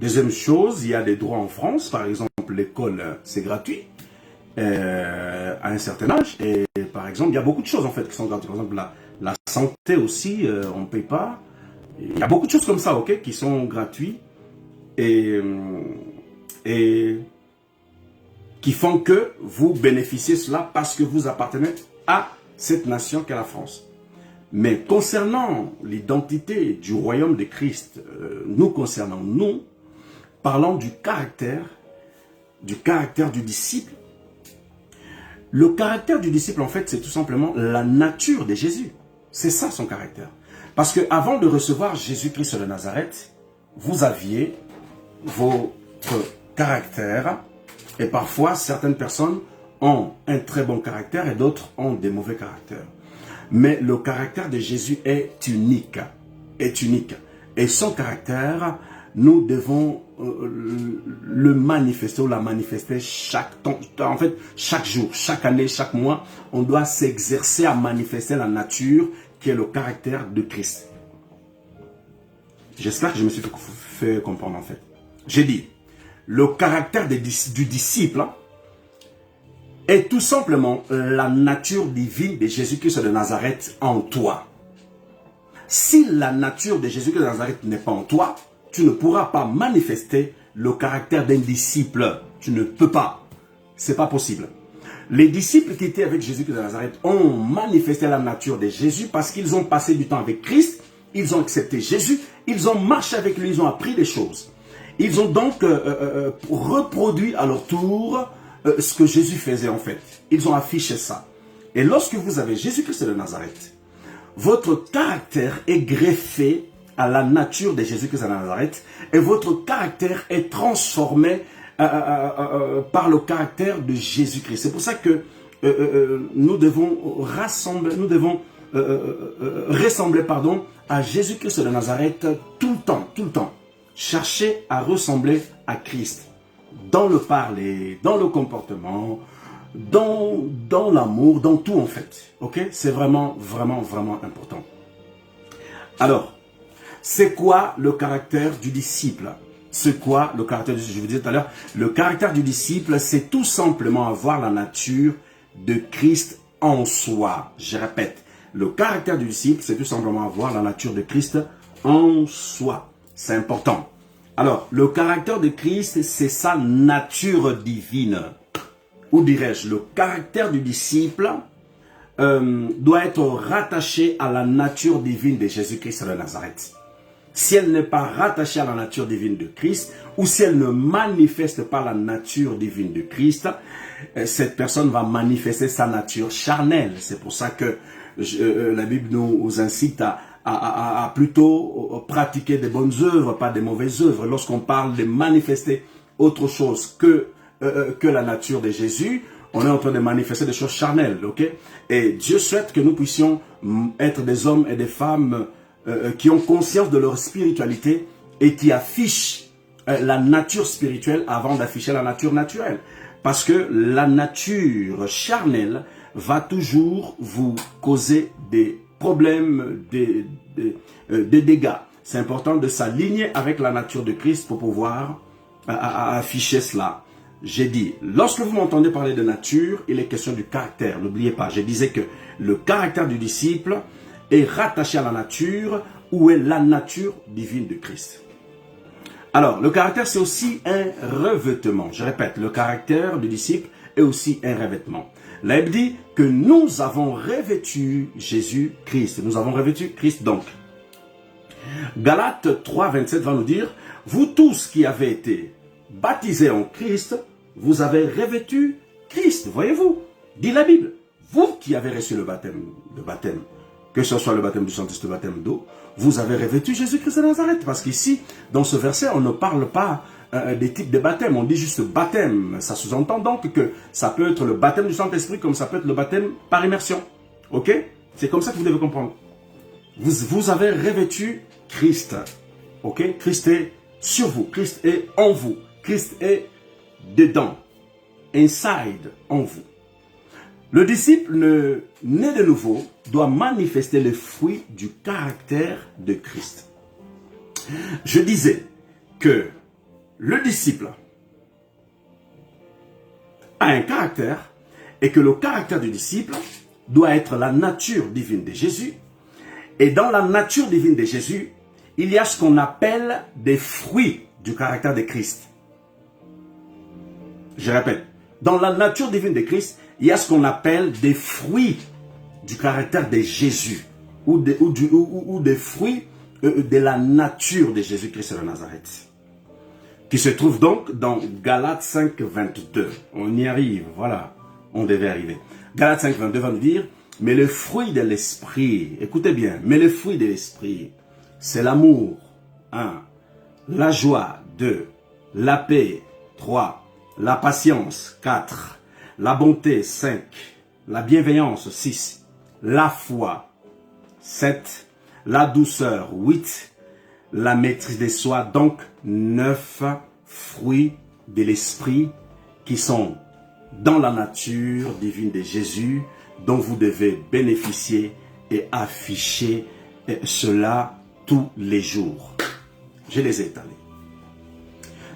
Deuxième chose, il y a des droits en France, par exemple l'école c'est gratuit à un certain âge, et par exemple il y a beaucoup de choses en fait qui sont gratuites, par exemple la santé aussi, on ne paye pas, il y a beaucoup de choses comme ça, ok, qui sont gratuites et qui font que vous bénéficiez de cela parce que vous appartenez à cette nation qu'est la France. Mais concernant l'identité du royaume de Christ, nous parlons du caractère du disciple. Le caractère du disciple, en fait, c'est tout simplement la nature de Jésus. C'est ça son caractère. Parce que avant de recevoir Jésus-Christ de Nazareth, vous aviez votre caractère. Et parfois, certaines personnes ont un très bon caractère et d'autres ont des mauvais caractères. Mais le caractère de Jésus est unique. Et son caractère, nous devons le manifester ou la manifester chaque temps. En fait, chaque jour, chaque année, chaque mois, on doit s'exercer à manifester la nature qui est le caractère de Christ. J'espère que je me suis fait comprendre en fait. J'ai dit, le caractère du disciple est tout simplement la nature divine de Jésus-Christ de Nazareth en toi. Si la nature de Jésus-Christ de Nazareth n'est pas en toi, tu ne pourras pas manifester le caractère d'un disciple. Tu ne peux pas. Ce n'est pas possible. Les disciples qui étaient avec Jésus-Christ de Nazareth ont manifesté la nature de Jésus parce qu'ils ont passé du temps avec Christ, ils ont accepté Jésus, ils ont marché avec lui, ils ont appris des choses. Ils ont donc reproduit à leur tour ce que Jésus faisait en fait. Ils ont affiché ça. Et lorsque vous avez Jésus-Christ de Nazareth, votre caractère est greffé à la nature de Jésus-Christ de Nazareth et votre caractère est transformé par le caractère de Jésus-Christ. C'est pour ça que nous devons ressembler à Jésus-Christ de Nazareth tout le temps. Chercher à ressembler à Christ dans le parler, dans le comportement, dans l'amour, dans tout en fait. Ok? C'est vraiment important. Alors, c'est quoi le caractère du disciple? C'est quoi le caractère du disciple? Je vous disais tout à l'heure, le caractère du disciple, c'est tout simplement avoir la nature de Christ en soi. Je répète, le caractère du disciple, c'est tout simplement avoir la nature de Christ en soi. C'est important. Alors, le caractère de Christ, c'est sa nature divine. Ou dirais-je, le caractère du disciple doit être rattaché à la nature divine de Jésus-Christ de Nazareth. Si elle n'est pas rattachée à la nature divine de Christ, ou si elle ne manifeste pas la nature divine de Christ, cette personne va manifester sa nature charnelle. C'est pour ça que la Bible nous incite à plutôt pratiquer des bonnes œuvres, pas des mauvaises œuvres. Lorsqu'on parle de manifester autre chose que la nature de Jésus, on est en train de manifester des choses charnelles, ok? Et Dieu souhaite que nous puissions être des hommes et des femmes qui ont conscience de leur spiritualité et qui affichent la nature spirituelle avant d'afficher la nature naturelle. Parce que la nature charnelle va toujours vous causer des problèmes, des dégâts. C'est important de s'aligner avec la nature de Christ pour pouvoir afficher cela. J'ai dit, lorsque vous m'entendez parler de nature, il est question du caractère. N'oubliez pas, je disais que le caractère du disciple est rattaché à la nature, où est la nature divine de Christ. Alors, le caractère, c'est aussi un revêtement. Je répète, le caractère du disciple est aussi un revêtement. La Bible dit que nous avons revêtu Jésus-Christ. Nous avons revêtu Christ donc. Galates 3, 27 va nous dire, vous tous qui avez été baptisés en Christ, vous avez revêtu Christ. Voyez-vous, dit la Bible, vous qui avez reçu le baptême, que ce soit le baptême du Saint-Esprit, le baptême d'eau, vous avez revêtu Jésus-Christ de Nazareth. Parce qu'ici, dans ce verset, on ne parle pas des types de baptême, on dit juste baptême. Ça sous-entend donc que ça peut être le baptême du Saint-Esprit comme ça peut être le baptême par immersion. Ok? C'est comme ça que vous devez comprendre. Vous avez revêtu Christ. Ok? Christ est sur vous. Christ est en vous. Christ est dedans. Inside, en vous. Le disciple né de nouveau doit manifester le fruit du caractère de Christ. Je disais que le disciple a un caractère et que le caractère du disciple doit être la nature divine de Jésus. Et dans la nature divine de Jésus, il y a ce qu'on appelle des fruits du caractère de Christ. Je répète, dans la nature divine de Christ, il y a ce qu'on appelle des fruits du caractère de Jésus ou des fruits de la nature de Jésus-Christ de Nazareth, qui se trouve donc dans Galates 5, 22. On y arrive, voilà, on devait arriver. Galates 5, 22 va nous dire, mais le fruit de l'esprit, écoutez bien, mais le fruit de l'esprit, c'est l'amour, 1, la joie, 2, la paix, 3, la patience, 4, la bonté, 5, la bienveillance, 6, la foi, 7, la douceur, 8, la maîtrise de soi, donc 9 fruits de l'esprit qui sont dans la nature divine de Jésus, dont vous devez bénéficier et afficher cela tous les jours. Je les ai étalés.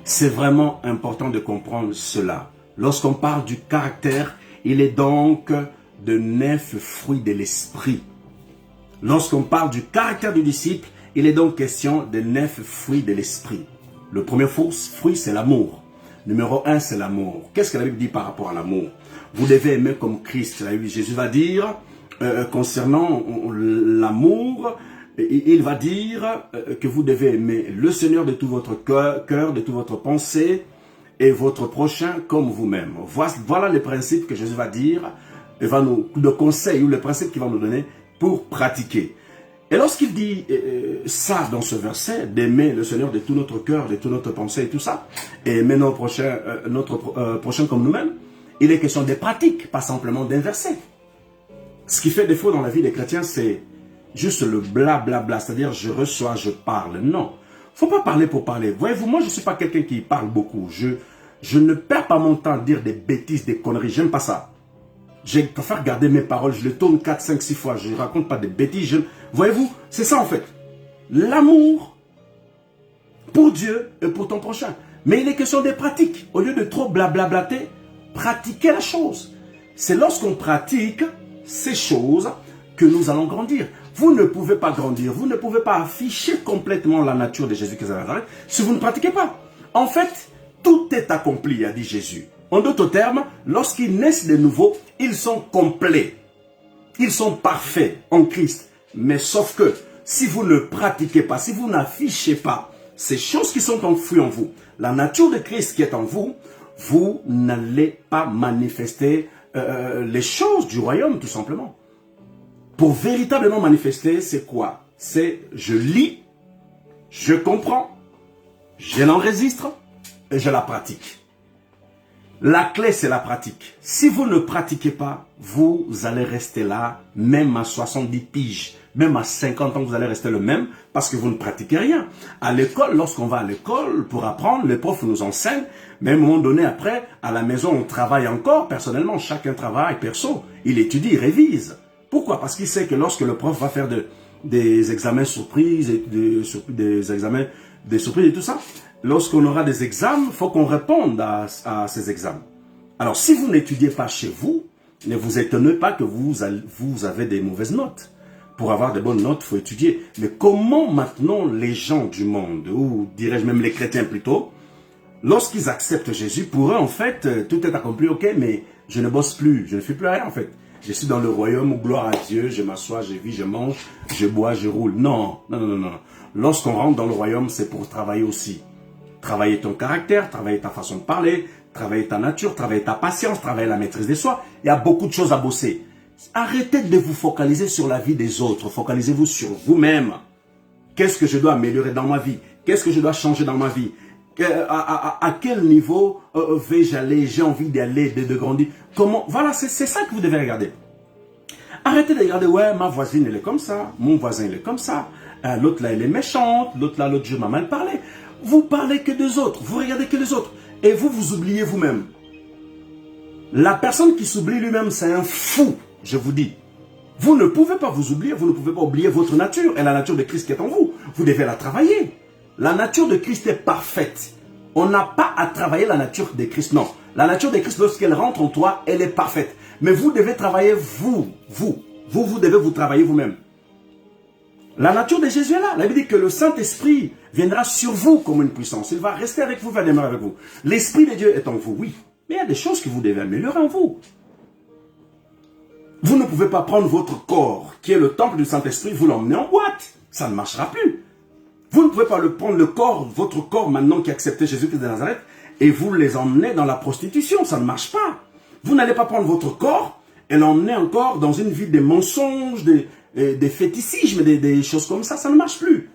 C'est vraiment important de comprendre cela. Lorsqu'on parle du caractère, il est donc de 9 fruits de l'esprit. Lorsqu'on parle du caractère du disciple, il est donc question de 9 fruits de l'esprit. Le premier fruit, c'est l'amour. Numéro 1, c'est l'amour. Qu'est-ce que la Bible dit par rapport à l'amour? Vous devez aimer comme Christ. Jésus va dire, concernant l'amour, il va dire que vous devez aimer le Seigneur de tout votre cœur, de toute votre pensée, et votre prochain comme vous-même. Voilà les principes que Jésus va dire, et va nous, le conseil ou le principe qu'il va nous donner pour pratiquer. Et lorsqu'il dit ça dans ce verset, d'aimer le Seigneur de tout notre cœur, de toute notre pensée et tout ça, et aimer notre prochain comme nous-mêmes, il est question des pratiques, pas simplement d'un verset. Ce qui fait défaut dans la vie des chrétiens, c'est juste le blablabla, c'est-à-dire je reçois, je parle. Non, faut pas parler pour parler. Voyez-vous, moi je ne suis pas quelqu'un qui parle beaucoup. Je ne perds pas mon temps à dire des bêtises, des conneries, j'aime pas ça. Je préfère garder mes paroles, je les tourne 4, 5, 6 fois, je ne raconte pas des bêtises. Voyez-vous, c'est ça en fait. L'amour pour Dieu et pour ton prochain. Mais il est question des pratiques. Au lieu de trop blablablater, pratiquer la chose. C'est lorsqu'on pratique ces choses que nous allons grandir. Vous ne pouvez pas grandir, vous ne pouvez pas afficher complètement la nature de Jésus-Christ de Nazareth si vous ne pratiquez pas. En fait, tout est accompli, a dit Jésus. En d'autres termes, lorsqu'ils naissent de nouveau, ils sont complets. Ils sont parfaits en Christ. Mais sauf que, si vous ne pratiquez pas, si vous n'affichez pas ces choses qui sont enfouies en vous, la nature de Christ qui est en vous, vous n'allez pas manifester les choses du royaume, tout simplement. Pour véritablement manifester, c'est quoi? C'est je lis, je comprends, je l'enregistre et je la pratique. La clé, c'est la pratique. Si vous ne pratiquez pas, vous allez rester là, même à 70 piges, même à 50 ans, vous allez rester le même parce que vous ne pratiquez rien. À l'école, lorsqu'on va à l'école pour apprendre, les profs nous enseignent, mais à un moment donné, après, à la maison, on travaille encore. Personnellement, chacun travaille perso. Il étudie, il révise. Pourquoi? Parce qu'il sait que lorsque le prof va faire des examens surprises, des examens des surprises et tout ça, lorsqu'on aura des examens, il faut qu'on réponde à ces examens. Alors, si vous n'étudiez pas chez vous, ne vous étonnez pas que vous avez des mauvaises notes. Pour avoir de bonnes notes, il faut étudier. Mais comment maintenant les gens du monde, ou dirais-je même les chrétiens plutôt, lorsqu'ils acceptent Jésus, pour eux, en fait, tout est accompli, ok, mais je ne bosse plus, je ne fais plus rien, en fait. Je suis dans le royaume, gloire à Dieu, je m'assois, je vis, je mange, je bois, je roule. Non, non, non, non, non. Lorsqu'on rentre dans le royaume, c'est pour travailler aussi. Travailler ton caractère, travailler ta façon de parler, travailler ta nature, travailler ta patience, travailler la maîtrise de soi. Il y a beaucoup de choses à bosser. Arrêtez de vous focaliser sur la vie des autres. Focalisez-vous sur vous-même. Qu'est-ce que je dois améliorer dans ma vie? Qu'est-ce que je dois changer dans ma vie? À quel niveau vais-je aller? J'ai envie d'y aller, de grandir. Comment? Voilà, c'est ça que vous devez regarder. Arrêtez de regarder, ouais, ma voisine, elle est comme ça. Mon voisin, il est comme ça. L'autre là, elle est méchante. L'autre là, l'autre jour m'a mal parlé. Vous parlez que des autres. Vous regardez que les autres. Et vous, vous oubliez vous-même. La personne qui s'oublie lui-même, c'est un fou, je vous dis. Vous ne pouvez pas vous oublier, vous ne pouvez pas oublier votre nature et la nature de Christ qui est en vous. Vous devez la travailler. La nature de Christ est parfaite. On n'a pas à travailler la nature de Christ, non. La nature de Christ, lorsqu'elle rentre en toi, elle est parfaite. Mais vous devez travailler vous devez vous travailler vous-même. La nature de Jésus est là. La Bible dit que le Saint-Esprit viendra sur vous comme une puissance. Il va rester avec vous, va demeurer avec vous. L'Esprit de Dieu est en vous, oui. Mais il y a des choses que vous devez améliorer en vous. Vous ne pouvez pas prendre votre corps, qui est le temple du Saint-Esprit, vous l'emmener en boîte. Ça ne marchera plus. Vous ne pouvez pas prendre le corps, votre corps maintenant qui a accepté Jésus-Christ de Nazareth, et vous les emmener dans la prostitution. Ça ne marche pas. Vous n'allez pas prendre votre corps et l'emmener encore dans une vie des mensonges, des fétichismes, des choses comme ça. Ça ne marche plus.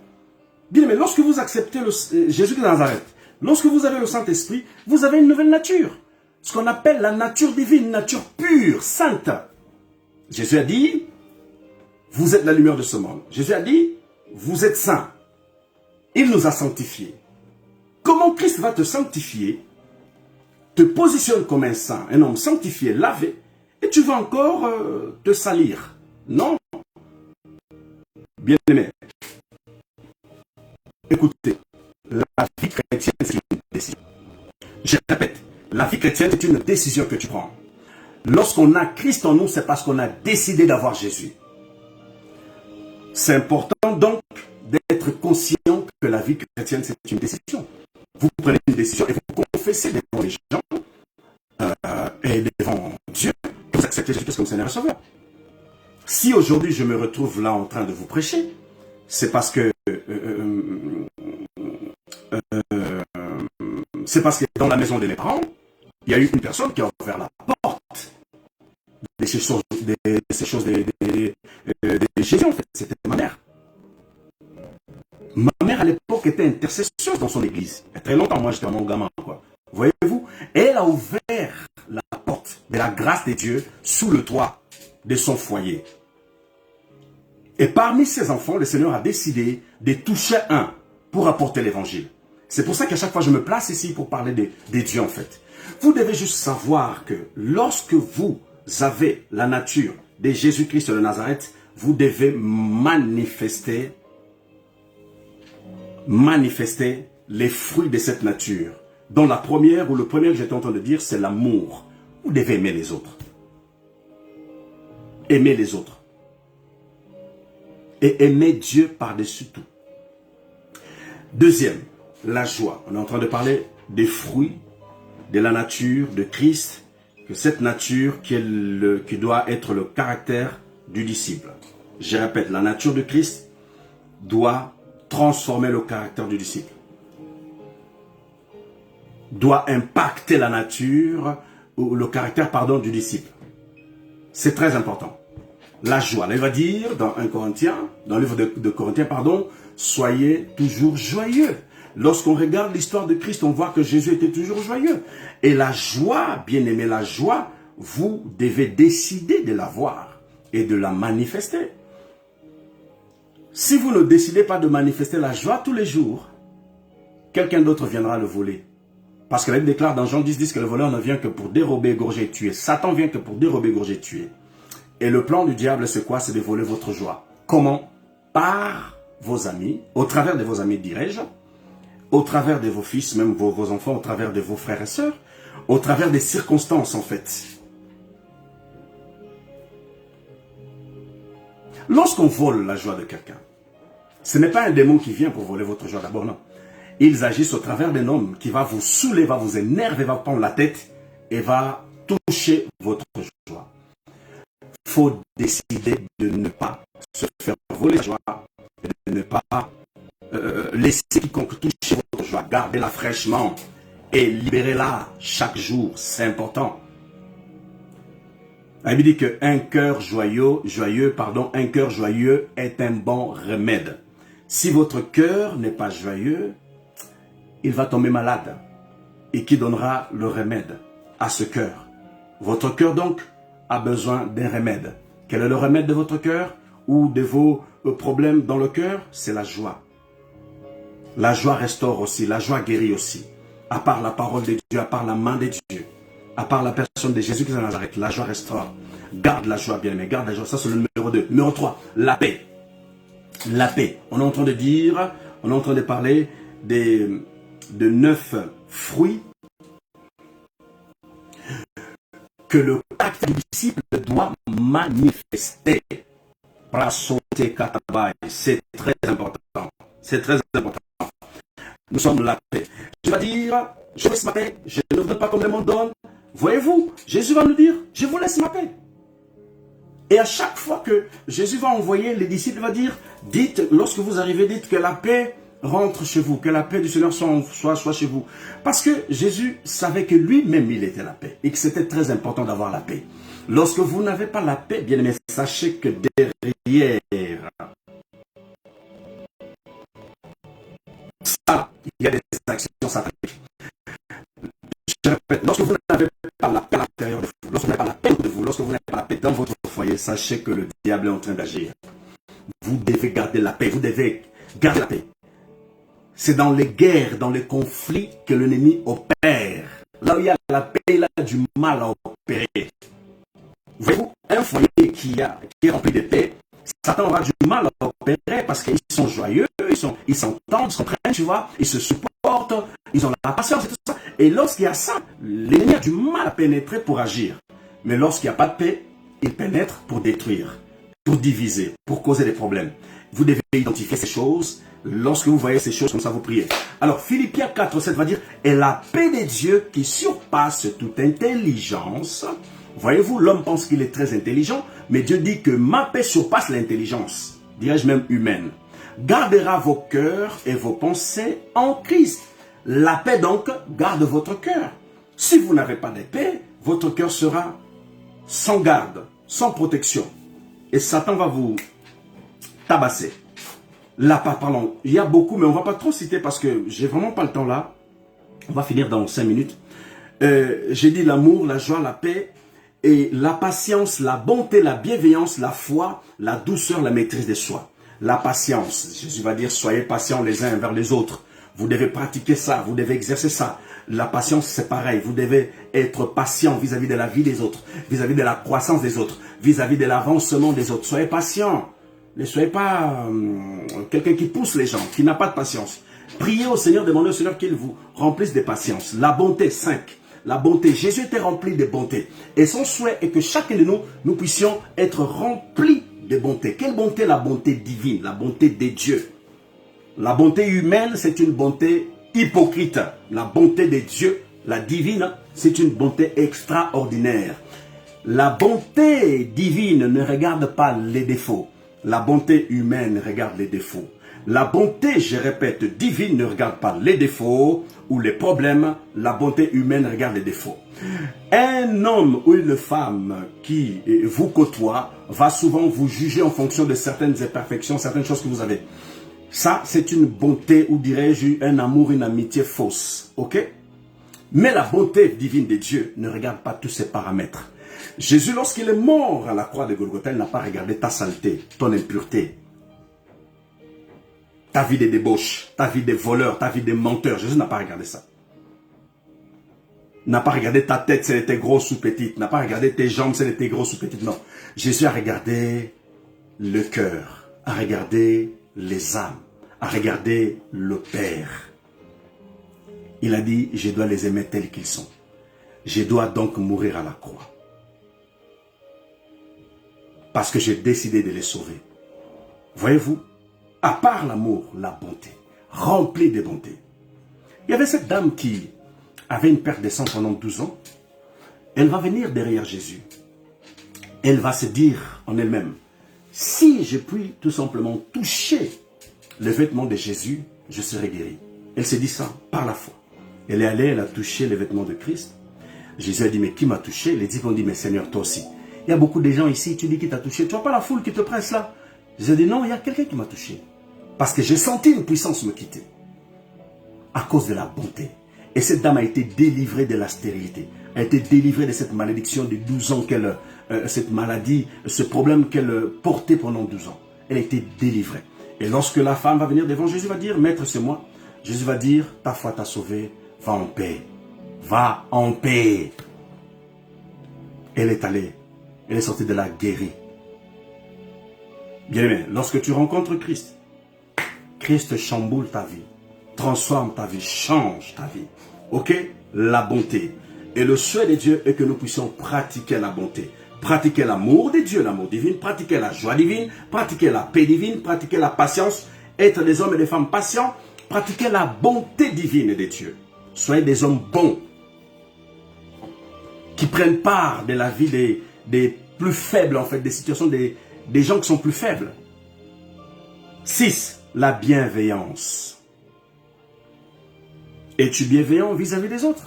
Bien, mais lorsque vous acceptez Jésus-Christ de Nazareth, lorsque vous avez le Saint-Esprit, vous avez une nouvelle nature. Ce qu'on appelle la nature divine, nature pure, sainte. Jésus a dit, vous êtes la lumière de ce monde. Jésus a dit, vous êtes saints. Il nous a sanctifiés. Comment Christ va te sanctifier, te positionne comme un saint, un homme sanctifié, lavé, et tu vas encore te salir? Non. Bien-aimé, écoutez, la vie chrétienne, c'est une décision. Je répète, la vie chrétienne, c'est une décision que tu prends. Lorsqu'on a Christ en nous, c'est parce qu'on a décidé d'avoir Jésus. C'est important donc d'être conscient que la vie chrétienne, c'est une décision. Vous prenez une décision et vous confessez devant les gens et devant Dieu que vous acceptez Jésus comme Seigneur et Sauveur. Si aujourd'hui je me retrouve là en train de vous prêcher, c'est parce que dans la maison de mes parents, il y a eu une personne qui a ouvert la porte de ces choses de Jésus, en fait. C'était ma mère. Ma mère, à l'époque, était intercesseuse dans son église. Il y a très longtemps, moi, j'étais un gamin, quoi. Voyez-vous? Et elle a ouvert la porte de la grâce de Dieu sous le toit de son foyer. Et parmi ses enfants, le Seigneur a décidé de toucher un pour apporter l'évangile. C'est pour ça qu'à chaque fois, je me place ici pour parler des dieux, en fait. Vous devez juste savoir que lorsque vous avez la nature de Jésus-Christ de Nazareth, vous devez manifester les fruits de cette nature. Dont la première, ou le premier que j'étais en train de dire, c'est l'amour. Vous devez aimer les autres. Aimer les autres. Et aimer Dieu par-dessus tout. Deuxième, la joie. On est en train de parler des fruits de la nature de Christ, que cette nature qui doit être le caractère du disciple. Je répète, la nature de Christ doit transformer le caractère du disciple. Doit impacter la nature, ou le caractère, pardon, du disciple. C'est très important. La joie, il va dire dans 1 Corinthiens, dans le livre de Corinthiens, pardon, soyez toujours joyeux. Lorsqu'on regarde l'histoire de Christ, on voit que Jésus était toujours joyeux. Et la joie, bien aimé, la joie, vous devez décider de l'avoir et de la manifester. Si vous ne décidez pas de manifester la joie tous les jours, quelqu'un d'autre viendra le voler. Parce que la Bible déclare dans Jean 10 que le voleur ne vient que pour dérober, égorger et tuer. Satan vient que pour dérober, égorger et tuer. Et le plan du diable, c'est quoi? C'est de voler votre joie. Comment? Par vos amis, au travers de vos amis, dirais-je, au travers de vos fils, même vos enfants, au travers de vos frères et sœurs, au travers des circonstances, en fait. Lorsqu'on vole la joie de quelqu'un, ce n'est pas un démon qui vient pour voler votre joie d'abord, non. Ils agissent au travers d'un homme qui va vous saouler, va vous énerver, va vous prendre la tête et va toucher votre joie. Il faut décider de ne pas se faire voler la joie, de ne pas laisser quiconque toucher votre joie. Gardez-la fraîchement et libérez-la chaque jour. C'est important. La Bible dit qu'un cœur joyeux est un bon remède. Si votre cœur n'est pas joyeux, il va tomber malade. Et qui donnera le remède à ce cœur? Votre cœur donc a besoin d'un remède. Quel est le remède de votre cœur ou de vos problèmes dans le cœur? C'est la joie. La joie restaure aussi, la joie guérit aussi. À part la parole de Dieu, à part la main de Dieu, à part la personne de Jésus qui est en Nazareth, la joie restaure. Garde la joie, bien-aimé, garde la joie. Ça, c'est le numéro 2. Numéro 3, la paix. La paix. On est en train de dire, on est en train de parler de 9 fruits que le caractère du disciple doit manifester. C'est très important. C'est très important. Nous sommes la paix. Je vais dire, je laisse ma paix, je ne veux pas comme le monde donne. Voyez-vous, Jésus va nous dire, je vous laisse ma paix. Et à chaque fois que Jésus va envoyer les disciples, il va dire, dites, lorsque vous arrivez, dites que la paix rentre chez vous, que la paix du Seigneur soit chez vous. Parce que Jésus savait que lui-même, il était la paix. Et que c'était très important d'avoir la paix. Lorsque vous n'avez pas la paix, bien aimé, sachez que derrière ça, il y a des actions sataniques. Je répète, lorsque vous n'avez pas la paix à l'intérieur de vous, lorsque vous n'avez pas la paix de vous, lorsque vous n'avez pas la paix dans votre foyer, sachez que le diable est en train d'agir. Vous devez garder la paix, vous devez garder la paix. C'est dans les guerres, dans les conflits que l'ennemi opère. Là où il y a la paix, il a du mal à opérer. Voyez-vous, un foyer qui est rempli de paix, Satan aura du mal à opérer parce qu'ils sont joyeux, ils s'entendent, ils se comprennent, tu vois, ils se supportent, ils ont la patience et tout ça. Et lorsqu'il y a ça, l'ennemi a du mal à pénétrer pour agir. Mais lorsqu'il n'y a pas de paix, il pénètre pour détruire, pour diviser, pour causer des problèmes. Vous devez identifier ces choses. Lorsque vous voyez ces choses comme ça, vous priez. Alors, Philippiens 4:7 va dire, « Et la paix de Dieu qui surpasse toute intelligence. » Voyez-vous, l'homme pense qu'il est très intelligent, mais Dieu dit que ma paix surpasse l'intelligence, dirais-je même humaine. Gardera vos cœurs et vos pensées en Christ. La paix donc garde votre cœur. Si vous n'avez pas de paix, votre cœur sera sans garde, sans protection. Et Satan va vous tabasser. Là, pardon, il y a beaucoup, mais on ne va pas trop citer parce que j'ai vraiment pas le temps là. On va finir dans 5 minutes. J'ai dit l'amour, la joie, la paix, et la patience, la bonté, la bienveillance, la foi, la douceur, la maîtrise de soi. La patience, Jésus va dire, soyez patients les uns envers les autres. Vous devez pratiquer ça, vous devez exercer ça. La patience, c'est pareil. Vous devez être patient vis-à-vis de la vie des autres, vis-à-vis de la croissance des autres, vis-à-vis de l'avancement des autres. Soyez patient. Ne soyez pas quelqu'un qui pousse les gens, qui n'a pas de patience. Priez au Seigneur, demandez au Seigneur qu'il vous remplisse de patience. La bonté, 5. La bonté. Jésus était rempli de bonté. Et son souhait est que chacun de nous, nous puissions être remplis de bonté. Quelle bonté? La bonté divine, la bonté des dieux. La bonté humaine, c'est une bonté hypocrite. La bonté des dieux, la divine, c'est une bonté extraordinaire. La bonté divine ne regarde pas les défauts. La bonté humaine regarde les défauts. La bonté, je répète, divine ne regarde pas les défauts ou les problèmes. La bonté humaine regarde les défauts. Un homme ou une femme qui vous côtoie va souvent vous juger en fonction de certaines imperfections, certaines choses que vous avez. Ça, c'est une bonté, ou dirais-je, un amour, une amitié fausse. Ok? Mais la bonté divine de Dieu ne regarde pas tous ces paramètres. Jésus, lorsqu'il est mort à la croix de Golgotha, il n'a pas regardé ta saleté, ton impureté, ta vie de débauche, ta vie de voleur, ta vie de menteur. Jésus n'a pas regardé ça. Il n'a pas regardé ta tête si elle était grosse ou petite. Il n'a pas regardé tes jambes si elles étaient grosses ou petites. Non. Jésus a regardé le cœur, a regardé les âmes, a regardé le Père. Il a dit, je dois les aimer tels qu'ils sont. Je dois donc mourir à la croix. Parce que j'ai décidé de les sauver. Voyez-vous, à part l'amour, la bonté, remplie de bonté. Il y avait cette dame qui avait une perte de sang pendant 12 ans. Elle va venir derrière Jésus. Elle va se dire en elle-même, si je puis tout simplement toucher le vêtement de Jésus, je serai guéri. Elle s'est dit ça par la foi. Elle est allée, elle a touché les vêtements de Christ. Jésus a dit, mais qui m'a touché? Les disciples ont dit, mais Seigneur, toi aussi. Il y a beaucoup de gens ici, tu dis qui t'a touché. Tu vois pas la foule qui te presse là? Jésus a dit, non, il y a quelqu'un qui m'a touché. Parce que j'ai senti une puissance me quitter. À cause de la bonté. Et cette dame a été délivrée de la stérilité. A été délivrée de cette malédiction de 12 ans qu'elle, cette maladie, ce problème qu'elle portait pendant 12 ans. Elle a été délivrée. Et lorsque la femme va venir devant Jésus, va dire, Maître, c'est moi. Jésus va dire, ta foi t'a sauvé, va en paix. Va en paix. Elle est allée. Elle est sortie de la guérie. Bien aimé, lorsque tu rencontres Christ, Christ chamboule ta vie, transforme ta vie, change ta vie. Ok? La bonté. Et le souhait de Dieu est que nous puissions pratiquer la bonté. Pratiquer l'amour de Dieu, l'amour divin. Pratiquer la joie divine. Pratiquer la paix divine. Pratiquer la patience. Être des hommes et des femmes patients. Pratiquer la bonté divine de Dieu. Soyez des hommes bons. Qui prennent part de la vie des plus faibles, en fait. Des situations des gens qui sont plus faibles. 6. La bienveillance. Es-tu bienveillant vis-à-vis des autres?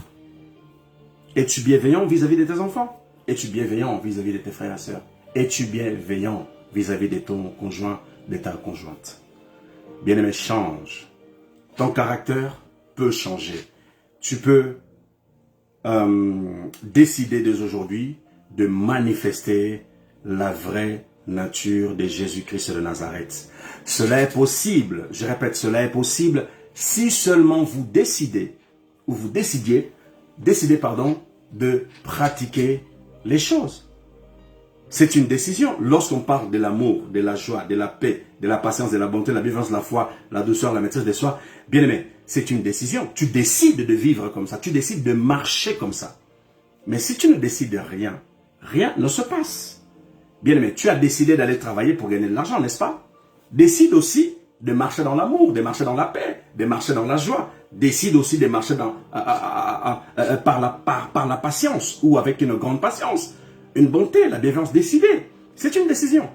Es-tu bienveillant vis-à-vis de tes enfants? Es-tu bienveillant vis-à-vis de tes frères et sœurs? Es-tu bienveillant vis-à-vis de ton conjoint, de ta conjointe? Bien-aimé, change. Ton caractère peut changer. Tu peux décider dès aujourd'hui de manifester la vraie nature de Jésus-Christ de Nazareth. Cela est possible, je répète, cela est possible si seulement vous décidez, ou vous décidez, de pratiquer les choses. C'est une décision. Lorsqu'on parle de l'amour, de la joie, de la paix, de la patience, de la bonté, de la bienveillance, de la foi, la douceur, la maîtrise de soi, bien aimé, c'est une décision. Tu décides de vivre comme ça, tu décides de marcher comme ça. Mais si tu ne décides rien, rien ne se passe. Bien aimé, tu as décidé d'aller travailler pour gagner de l'argent, n'est-ce pas? Décide aussi de marcher dans l'amour, de marcher dans la paix, de marcher dans la joie. Décide aussi de marcher par la patience ou avec une grande patience. Une bonté, la bienveillance décidée. C'est une décision.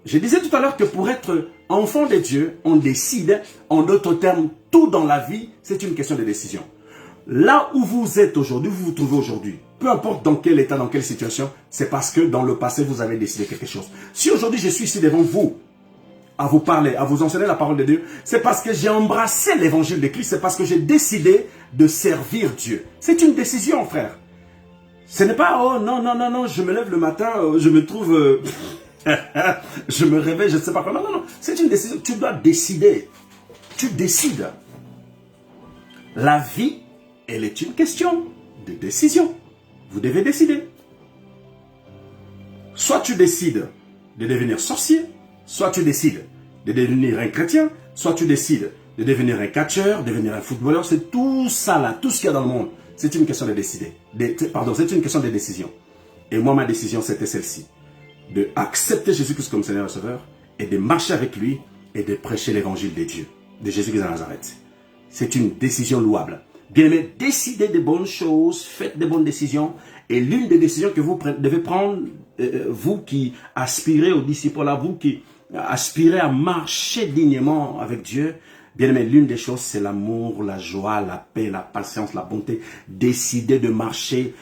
Je disais tout à l'heure que pour être enfant de Dieu, on décide. En d'autres termes, tout dans la vie, c'est une question de décision. Là où vous êtes aujourd'hui, vous vous trouvez aujourd'hui, peu importe dans quel état, dans quelle situation, c'est parce que dans le passé, vous avez décidé quelque chose. Si aujourd'hui, je suis ici devant vous, à vous parler, à vous enseigner la parole de Dieu, c'est parce que j'ai embrassé l'évangile de Christ, c'est parce que j'ai décidé de servir Dieu. C'est une décision, frère. Ce n'est pas, oh non, non, non, non, je me lève le matin, je me trouve, je me réveille, je ne sais pas quoi. Non, non, non, c'est une décision. Tu dois décider. Tu décides. La vie, elle est une question de décision. Vous devez décider. Soit tu décides de devenir sorcier, soit tu décides de devenir un chrétien, soit tu décides de devenir un catcheur, devenir un footballeur. C'est tout ça là, tout ce qu'il y a dans le monde. C'est une question de décider. C'est une question de décision. Et moi, ma décision, c'était celle-ci. De accepter Jésus-Christ comme Seigneur et Sauveur et de marcher avec lui et de prêcher l'évangile de Dieu, de Jésus-Christ de Nazareth. C'est une décision louable. Bien aimé, décidez de bonnes choses, faites de bonnes décisions. Et l'une des décisions que vous devez prendre, vous qui aspirez au disciple, vous qui aspirez à marcher dignement avec Dieu, bien aimé, l'une des choses, c'est l'amour, la joie, la paix, la patience, la bonté. Décidez de marcher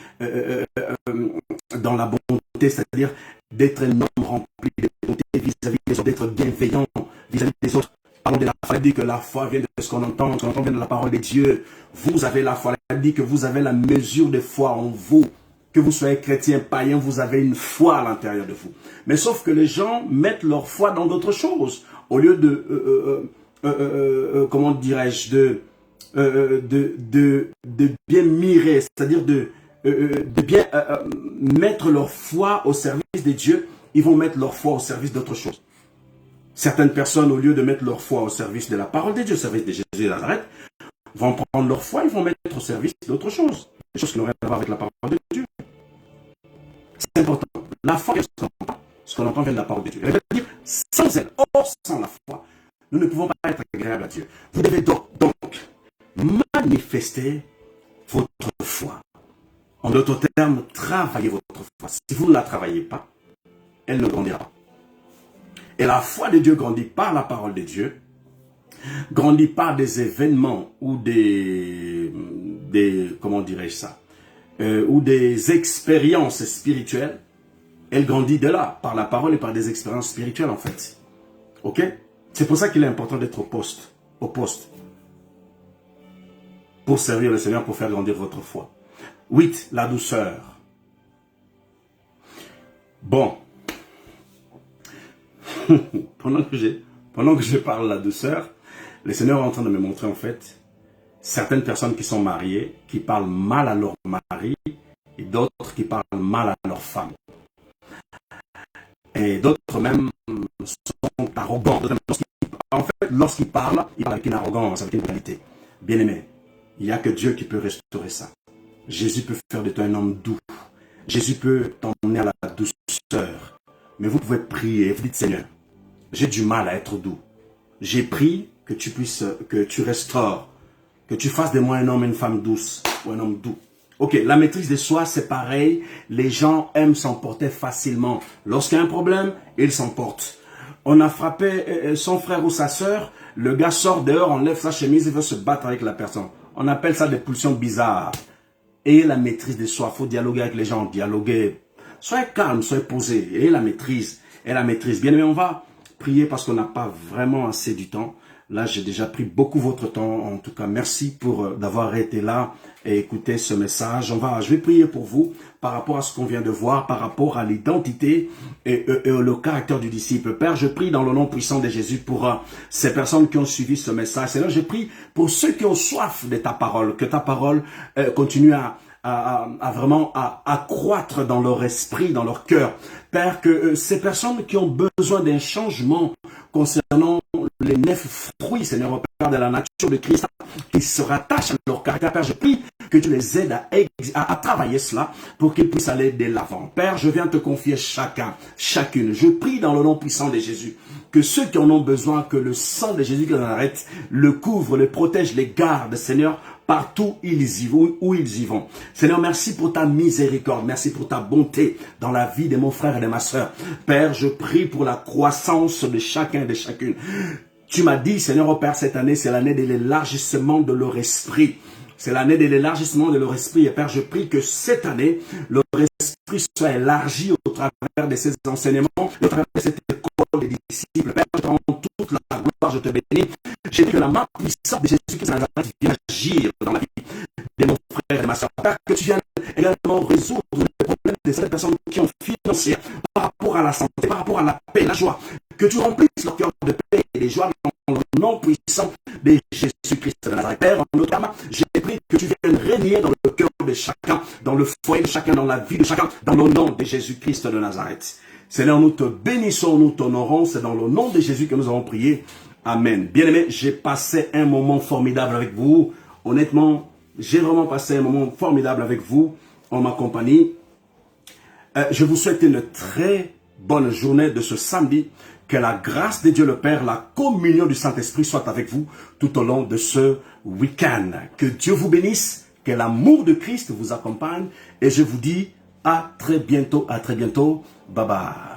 dans la bonté, c'est-à-dire d'être un homme rempli de bonté vis-à-vis des autres, d'être bienveillant vis-à-vis des autres. Parlons de la foi, elle dit que la foi vient de ce qu'on entend vient de la parole de Dieu. Vous avez la foi, elle dit que vous avez la mesure de foi en vous. Que vous soyez chrétien, païen, vous avez une foi à l'intérieur de vous. Mais sauf que les gens mettent leur foi dans d'autres choses. Au lieu de, comment dirais-je, de bien mirer, c'est-à-dire de bien mettre leur foi au service de Dieu, ils vont mettre leur foi au service d'autre chose. Certaines personnes, au lieu de mettre leur foi au service de la parole de Dieu, au service de Jésus de Nazareth, vont prendre leur foi, ils vont mettre au service d'autre chose. Des choses qui n'ont rien à voir avec la parole de Dieu. C'est important. La foi, ce qu'on entend vient de la parole de Dieu. Elle veut dire, sans elle, hors sans la foi, nous ne pouvons pas être agréables à Dieu. Vous devez donc manifester votre foi. En d'autres termes, travaillez votre foi. Si vous ne la travaillez pas, elle ne grandira pas. Et la foi de Dieu grandit par la parole de Dieu, grandit par des événements ou comment dirais-je ça, ou des expériences spirituelles. Elle grandit de là, par la parole et par des expériences spirituelles en fait. Ok? C'est pour ça qu'il est important d'être au poste, pour servir le Seigneur, pour faire grandir votre foi. 8. La douceur. Bon. pendant que je parle de la douceur, le Seigneur est en train de me montrer en fait certaines personnes qui sont mariées, qui parlent mal à leur mari, et d'autres qui parlent mal à leur femme. Et d'autres même sont arrogants. En fait, lorsqu'ils parlent avec une arrogance, avec une qualité. Bien-aimé, il n'y a que Dieu qui peut restaurer ça. Jésus peut faire de toi un homme doux. Jésus peut t'emmener à la douceur. Mais vous pouvez prier, vous dites Seigneur, j'ai du mal à être doux. J'ai prié que tu restaures, que tu fasses de moi un homme et une femme douce, ou un homme doux. Ok, la maîtrise de soi, c'est pareil. Les gens aiment s'emporter facilement. Lorsqu'il y a un problème, ils s'emportent. On a frappé son frère ou sa sœur, le gars sort dehors, enlève sa chemise et veut se battre avec la personne. On appelle ça des pulsions bizarres. Et la maîtrise de soi, il faut dialoguer avec les gens, dialoguer. Soyez calme, soyez posé. Et la maîtrise, Bien aimé, on va prier parce qu'on n'a pas vraiment assez du temps. Là, j'ai déjà pris beaucoup votre temps. En tout cas, merci d'avoir été là et écouté ce message. Je vais prier pour vous par rapport à ce qu'on vient de voir, par rapport à l'identité et le caractère du disciple. Père, je prie dans le nom puissant de Jésus pour ces personnes qui ont suivi ce message. Seigneur, je prie pour ceux qui ont soif de ta parole, que ta parole continue à vraiment croître dans leur esprit, dans leur cœur. Père, que ces personnes qui ont besoin d'un changement concernant les 9 fruits, Seigneur, Père, de la nature de Christ, qui se rattachent à leur caractère. Père, je prie que tu les aides à travailler cela pour qu'ils puissent aller de l'avant. Père, je viens te confier chacune. Je prie dans le nom puissant de Jésus, que ceux qui en ont besoin, que le sang de Jésus qui les arrête, le couvre, le protège, les garde, Seigneur, partout où ils y vont. Seigneur, merci pour ta miséricorde, merci pour ta bonté dans la vie de mon frère et de ma soeur. Père, je prie pour la croissance de chacun et de chacune. Tu m'as dit, Seigneur, oh Père, cette année, c'est l'année de l'élargissement de leur esprit. C'est l'année de l'élargissement de leur esprit. Et Père, je prie que cette année, leur esprit soit élargi au travers de ces enseignements, au travers de cette école des disciples. Père, je te rends toute la gloire, je te bénis. J'ai dit que la main puissante de Jésus-Christ vient agir dans la vie de mon frère et de ma soeur. Père, que tu viennes également résoudre les problèmes de ces personnes qui ont financière par rapport à la santé, par rapport à la paix, la joie. Que tu remplisses leur cœur de paix et de joie dans le nom puissant de Jésus-Christ de Nazareth. Père, en notre âme, j'ai pris que tu viennes régner dans le cœur de chacun, dans le foyer de chacun, dans la vie de chacun, dans le nom de Jésus-Christ de Nazareth. Seigneur, nous te bénissons, nous t'honorons. C'est dans le nom de Jésus que nous avons prié. Amen. Bien-aimés, j'ai passé un moment formidable avec vous. Honnêtement, j'ai vraiment passé un moment formidable avec vous, en ma compagnie. Je vous souhaite une très bonne journée de ce samedi. Que la grâce de Dieu le Père, la communion du Saint-Esprit soit avec vous tout au long de ce week-end. Que Dieu vous bénisse, que l'amour de Christ vous accompagne. Et je vous dis à très bientôt, Bye bye.